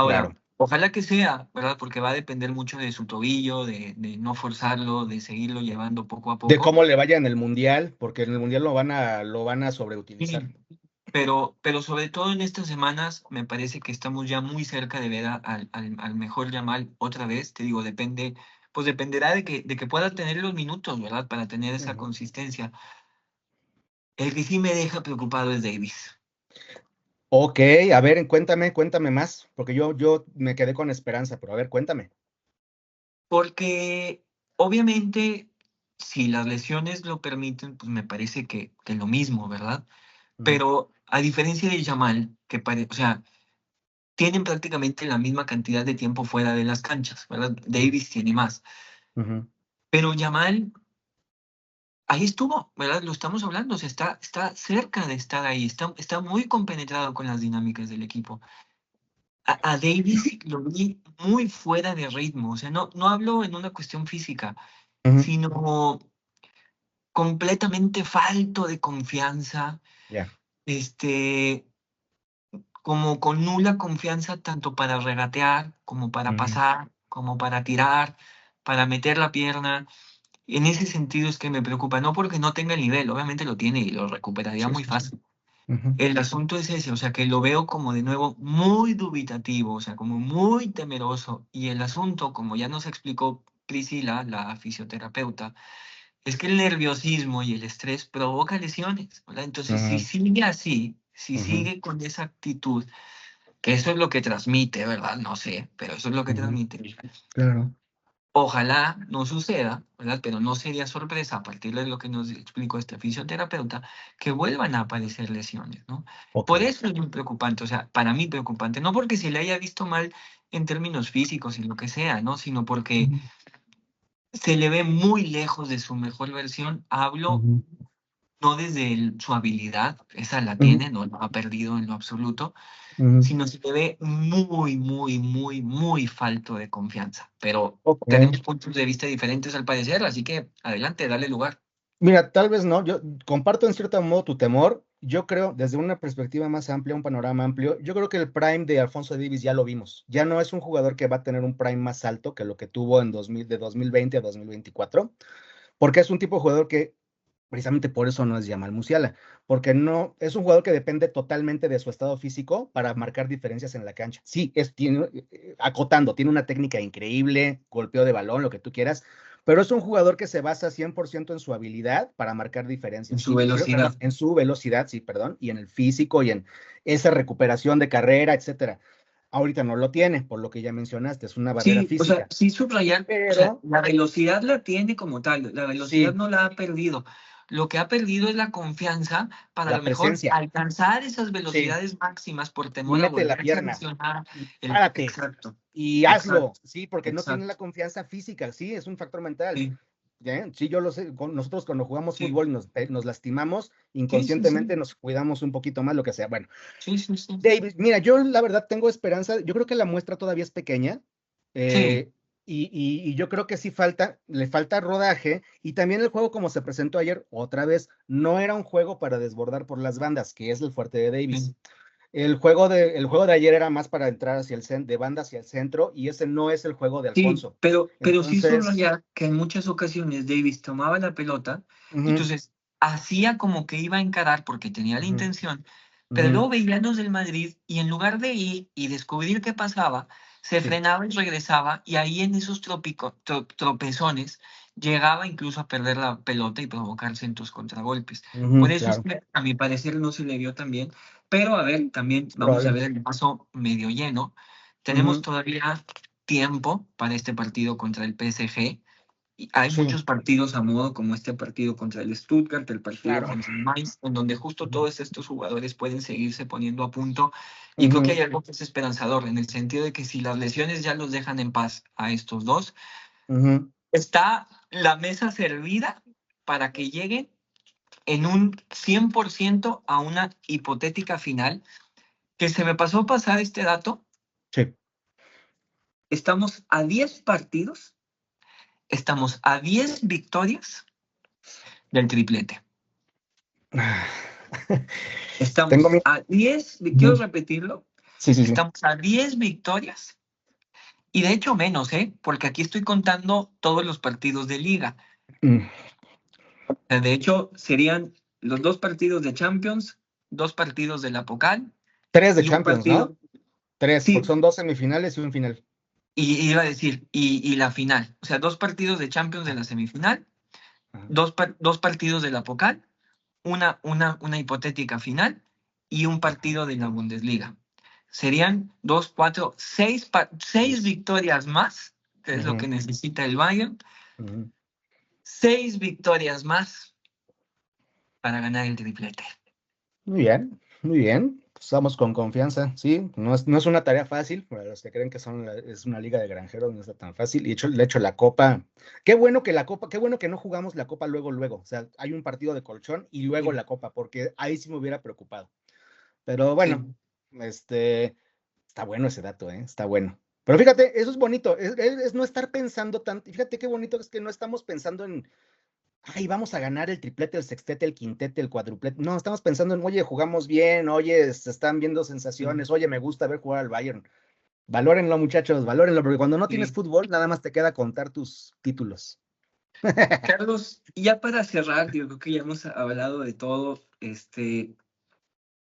claro. Ahora, ojalá que sea, ¿verdad? Porque va a depender mucho de su tobillo, de no forzarlo, de seguirlo llevando poco a De poco. cómo le vaya en el Mundial, porque en el Mundial lo van a sobreutilizar. Sí, pero sobre todo en estas semanas me parece que estamos ya muy cerca de ver al mejor Yamal otra vez. Te digo, pues dependerá de que pueda tener los minutos, ¿verdad? Para tener esa Ujú. consistencia. El que sí me deja preocupado es Davis. Ok, a ver, cuéntame más, porque yo me quedé con esperanza, pero a ver, cuéntame. Porque obviamente, si las lesiones lo permiten, pues me parece que lo mismo, ¿verdad? Ujú, Pero a diferencia de Yamal, o sea, tienen prácticamente la misma cantidad de tiempo fuera de las canchas, ¿verdad? ujú, Davis tiene más. ujú, Pero Yamal, ahí estuvo, ¿verdad? Lo estamos hablando, o sea, está cerca de estar ahí, está muy compenetrado con las dinámicas del equipo. A Davis lo vi muy fuera de ritmo, o sea, no hablo en una cuestión física, ujú, sino completamente falto de confianza, ya. este, como con nula confianza tanto para regatear, como para Ujú, pasar, como para tirar, para meter la pierna. En ese sentido es que me preocupa, no porque no tenga el nivel, obviamente lo tiene y lo recuperaría sí, muy sí, sí. fácil. Ujú, El asunto es ese, o sea, que lo veo como de nuevo muy dubitativo, o sea, como muy temeroso. Y el asunto, como ya nos explicó Priscila, la fisioterapeuta, es que el nerviosismo y el estrés provoca lesiones, ¿verdad? Entonces, si ujú, sigue así, si ujú, sigue con esa actitud, que eso es lo que transmite, ¿verdad? No sé, pero eso es lo que ujú, transmite. claro. Ojalá no suceda, ¿verdad? Pero no sería sorpresa a partir de lo que nos explicó este fisioterapeuta, que vuelvan a aparecer lesiones, ¿no? Ok. Por eso es muy preocupante, o sea, para mí preocupante, no porque se le haya visto mal en términos físicos y lo que sea, ¿no? Sino porque Ujú, se le ve muy lejos de su mejor versión. Hablo ujú, no desde su habilidad, esa la ujú, tiene, no la ha perdido en lo absoluto, ujú. sino se le ve muy, muy, muy, muy falto de confianza. Pero Ok. tenemos puntos de vista diferentes al parecer, así que adelante, dale lugar. Mira, tal vez no, yo comparto en cierto modo tu temor. Yo creo, desde una perspectiva más amplia, un panorama amplio, yo creo que el prime de Alfonso Davies ya lo vimos. Ya no es un jugador que va a tener un prime más alto que lo que tuvo en 2000, de 2020 a 2024, porque es un tipo de jugador que precisamente por eso no es Yamal Musiala, porque no es un jugador que depende totalmente de su estado físico para marcar diferencias en la cancha. Sí, acotando, tiene una técnica increíble, golpeo de balón, lo que tú quieras, pero es un jugador que se basa 100% en su habilidad para marcar En diferencias. su Y creo que velocidad. en su velocidad, sí, perdón, y en el físico y en esa recuperación de carrera, etcétera. Ahorita no lo tiene, por lo que ya mencionaste, es una barrera Sí, o sea, física, sí subrayar, o sea, pero la velocidad la tiene como tal, la velocidad sí, no la ha perdido. Lo que ha perdido es la confianza para a lo la mejor presencia, alcanzar esas sí, velocidades máximas por temor a mete la volverse a pierna lesionar. y párate Exacto, y hazlo, exacto, sí, porque no tiene la exacto. confianza física, sí, es un factor mental. Sí, ¿Ya? Sí, yo lo sé, nosotros cuando jugamos sí, fútbol y nos lastimamos, sí, sí, sí, inconscientemente nos cuidamos un poquito más, lo que sea. Bueno, sí, sí, sí. David, mira, yo la verdad tengo esperanza, yo creo que la muestra todavía es pequeña, Sí, eh, y yo creo que sí le falta rodaje, y también el juego como se presentó ayer, otra vez, no era un juego para desbordar por las bandas, que es el fuerte de Davis. sí. El juego de ayer era más para entrar de banda hacia el centro, y ese no es el juego de Sí, Alfonso. pero sí Entonces, subrayar que en muchas ocasiones Davis tomaba la pelota y ujú, entonces hacía como que iba a encarar porque tenía la ujú, intención, pero ujú, luego veía los del Madrid y en lugar de ir y descubrir qué pasaba, se sí, frenaba y regresaba y ahí en esos tropezones llegaba incluso a perder la pelota y provocar centros contragolpes. Por ujú, eso es claro, que a mi parecer no se le vio tan bien, pero a ver, también es vamos a probable. ver el vaso medio lleno. Tenemos Ujú. todavía tiempo para este partido contra el PSG. Y hay Sí, muchos partidos a modo, como este partido contra el Stuttgart, el partido claro. contra el Mainz, en donde justo Ujú. todos estos jugadores pueden seguirse poniendo a punto. Y creo que hay Ujú. algo que es esperanzador, en el sentido de que si las lesiones ya los dejan en paz a estos dos, Ujú. está la mesa servida para que lleguen en un 100% a una hipotética final, que se me pasó pasar este dato. Sí. Estamos a 10 partidos, estamos a 10 victorias del triplete. Tengo Estamos mi... a 10, quiero Ujú. repetirlo, Sí, sí, sí. estamos a 10 victorias y de hecho menos, porque aquí estoy contando todos los partidos de liga. Mm. De hecho, serían los 2 partidos de Champions, 2 partidos de la Pocal 3 de y un Champions, ¿no? partido, 3, porque sí, son 2 semifinales y un final. y iba a decir, y la final. O sea, 2 partidos de Champions de la semifinal, Ajá. 2 partidos de la Pocal, una hipotética final y un partido de la Bundesliga. Serían 2, 4, 6 victorias más, que es lo que Ujú. necesita el Bayern. Ujú. 6 victorias más para ganar el triplete. Muy bien, muy bien. Estamos con confianza, sí. No es una tarea fácil para los que creen que es una liga de granjeros, no está tan fácil. Y de hecho la Copa, qué bueno que no jugamos la Copa luego. O sea, hay un partido de colchón y luego Sí, la Copa, porque ahí sí me hubiera preocupado. Pero bueno, sí. está bueno ese dato, ¿eh? Está bueno. Pero fíjate, eso es bonito, es no estar pensando tanto. Fíjate qué bonito es que no estamos pensando en, ay, vamos a ganar el triplete, el sextete, el quintete, el cuadruplete. No, estamos pensando en, oye, jugamos bien, oye, se están viendo sensaciones, oye, me gusta ver jugar al Bayern. Valórenlo, muchachos, valórenlo, porque cuando no tienes Sí. fútbol, nada más te queda contar tus títulos. Carlos, ya para cerrar, yo creo que ya hemos hablado de todo.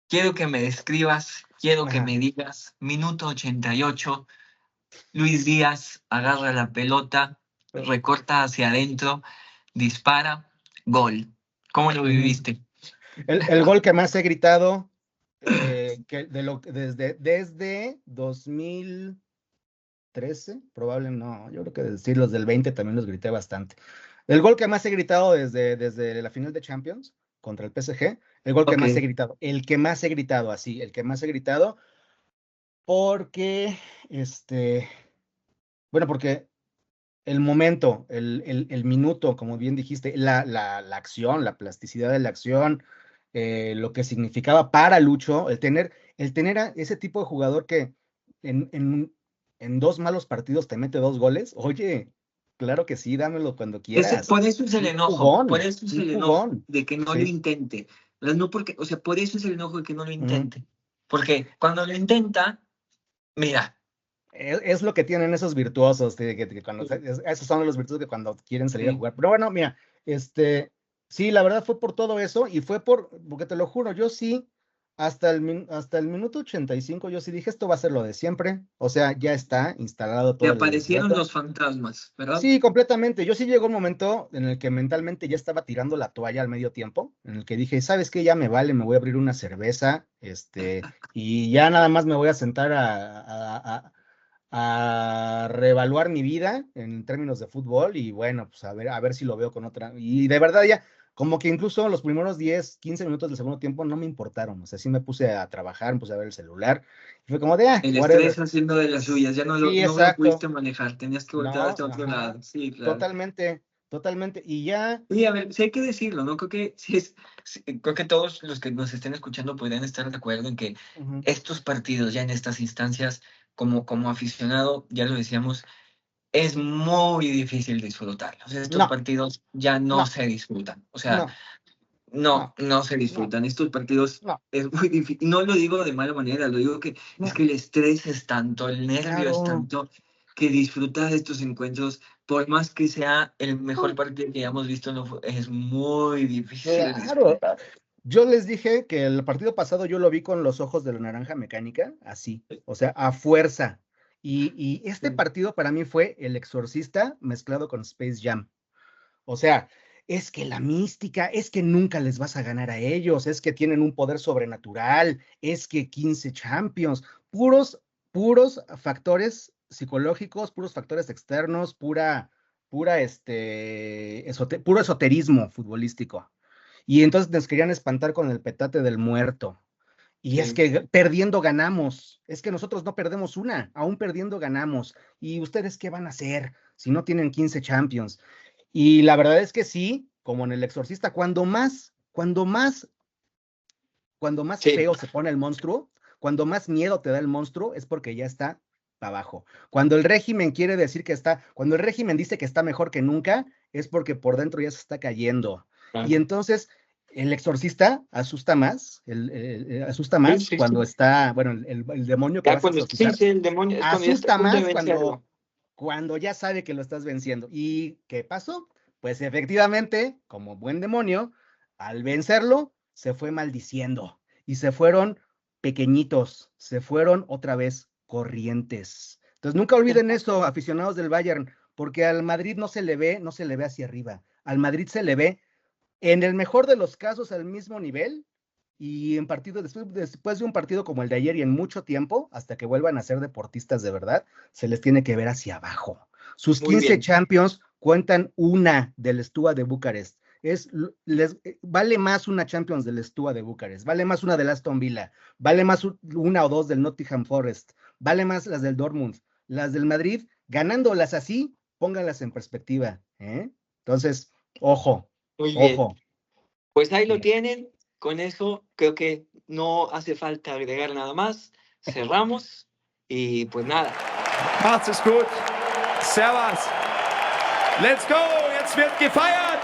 Quiero que me describas, quiero que Ajá. me digas, minuto 88, Luis Díaz agarra la pelota, recorta hacia adentro, dispara, gol. ¿Cómo lo Ujú. viviste? El gol que más he gritado desde 2013, probable no, yo creo que decir los del 20 también los grité bastante. El gol que más he gritado desde la final de Champions contra el PSG, el gol que Ok, más he gritado, el que más he gritado, así, el que más he gritado, porque, bueno, porque el momento, el minuto, como bien dijiste, la acción, la plasticidad de la acción, lo que significaba para Lucho, el tener a ese tipo de jugador que en, en, en 2 malos partidos te mete 2 goles, oye, claro que sí, dámelo cuando quieras. por eso es el Un enojo, por jugón, eso es un el enojo jugón. de que no lo Sí. intente. No porque, o sea, por eso es el enojo de que no lo Ujú. intente. Porque cuando lo intenta, mira, Es lo que tienen esos virtuosos, que cuando, esos son los virtuosos que cuando quieren salir a sí, jugar. Pero bueno, mira, sí, la verdad fue por todo eso y fue porque te lo juro, yo sí, hasta el minuto 85, yo sí dije, esto va a ser lo de siempre. O sea, ya está instalado te todo el aparecieron reto. los fantasmas, ¿verdad? Sí, completamente. Yo sí llegó un momento en el que mentalmente ya estaba tirando la toalla al medio tiempo, en el que dije, ¿sabes qué? Ya me vale, me voy a abrir una cerveza, y ya nada más me voy a sentar a reevaluar mi vida en términos de fútbol y bueno, pues a ver si lo veo con otra. Y de verdad ya, como que incluso los primeros 10, 15 minutos del segundo tiempo no me importaron. O sea, sí me puse a trabajar, me puse a ver el celular. Y fue como de, El estrés whatever. haciendo de las suyas, ya Sí, no lo exacto. pudiste manejar, tenías que voltear No, hacia otro ajá. lado. Sí, claro. Totalmente, totalmente. Y ya, Y a ver, sí hay que decirlo, ¿no? Creo que creo que todos los que nos estén escuchando podrían estar de acuerdo en que ujú, estos partidos ya en estas instancias, como aficionado, ya lo decíamos, es muy difícil disfrutarlos. Estos no, partidos ya no no, se disfrutan. O sea, no, no, no, no se no, disfrutan. Estos partidos no, es muy difícil. Y no lo digo de mala manera, lo digo que es no, que el estrés es tanto, el nervio es claro. tanto, que disfrutar de estos encuentros, por más que sea el mejor partido que hayamos visto, es muy difícil Claro, disfrutar. yo les dije que el partido pasado yo lo vi con los ojos de la naranja mecánica, así, o sea, a fuerza. Y este Sí. partido para mí fue El Exorcista mezclado con Space Jam. O sea, es que la mística, es que nunca les vas a ganar a ellos, es que tienen un poder sobrenatural, es que 15 Champions, puros factores psicológicos, puros factores externos, puro esoterismo futbolístico. Y entonces nos querían espantar con el petate del muerto. Y es que perdiendo ganamos. Es que nosotros no perdemos una, aún perdiendo ganamos. ¿Y ustedes qué van a hacer si no tienen 15 Champions? Y la verdad es que sí, como en El Exorcista, cuando más feo se pone el monstruo, cuando más miedo te da el monstruo, es porque ya está abajo. Cuando el régimen cuando el régimen dice que está mejor que nunca, es porque por dentro ya se está cayendo. Y entonces el exorcista asusta más, cuando está, bueno, el demonio que vas a exorcizar, el demonio, asusta más cuando ya sabe que lo estás venciendo. ¿Y qué pasó? Pues efectivamente, como buen demonio, al vencerlo, se fue maldiciendo y se fueron pequeñitos, se fueron otra vez corrientes. Entonces nunca olviden eso, aficionados del Bayern, porque al Madrid no se le ve hacia arriba. Al Madrid se le ve, en el mejor de los casos, al mismo nivel, y en partido después de un partido como el de ayer y en mucho tiempo, hasta que vuelvan a ser deportistas de verdad, se les tiene que ver hacia abajo. Sus 15 Champions cuentan una del Steaua de Bucarest. Vale más una Champions del Steaua de Bucarest, vale más una del Aston Villa, vale más una o dos del Nottingham Forest, vale más las del Dortmund. Las del Madrid, ganándolas así, pónganlas en perspectiva, ¿eh? Entonces, ojo. Pues ahí lo tienen. Con eso creo que no hace falta agregar nada más. Cerramos y pues nada. Macht's es gut. Servus. Let's go. Jetzt wird gefeiert.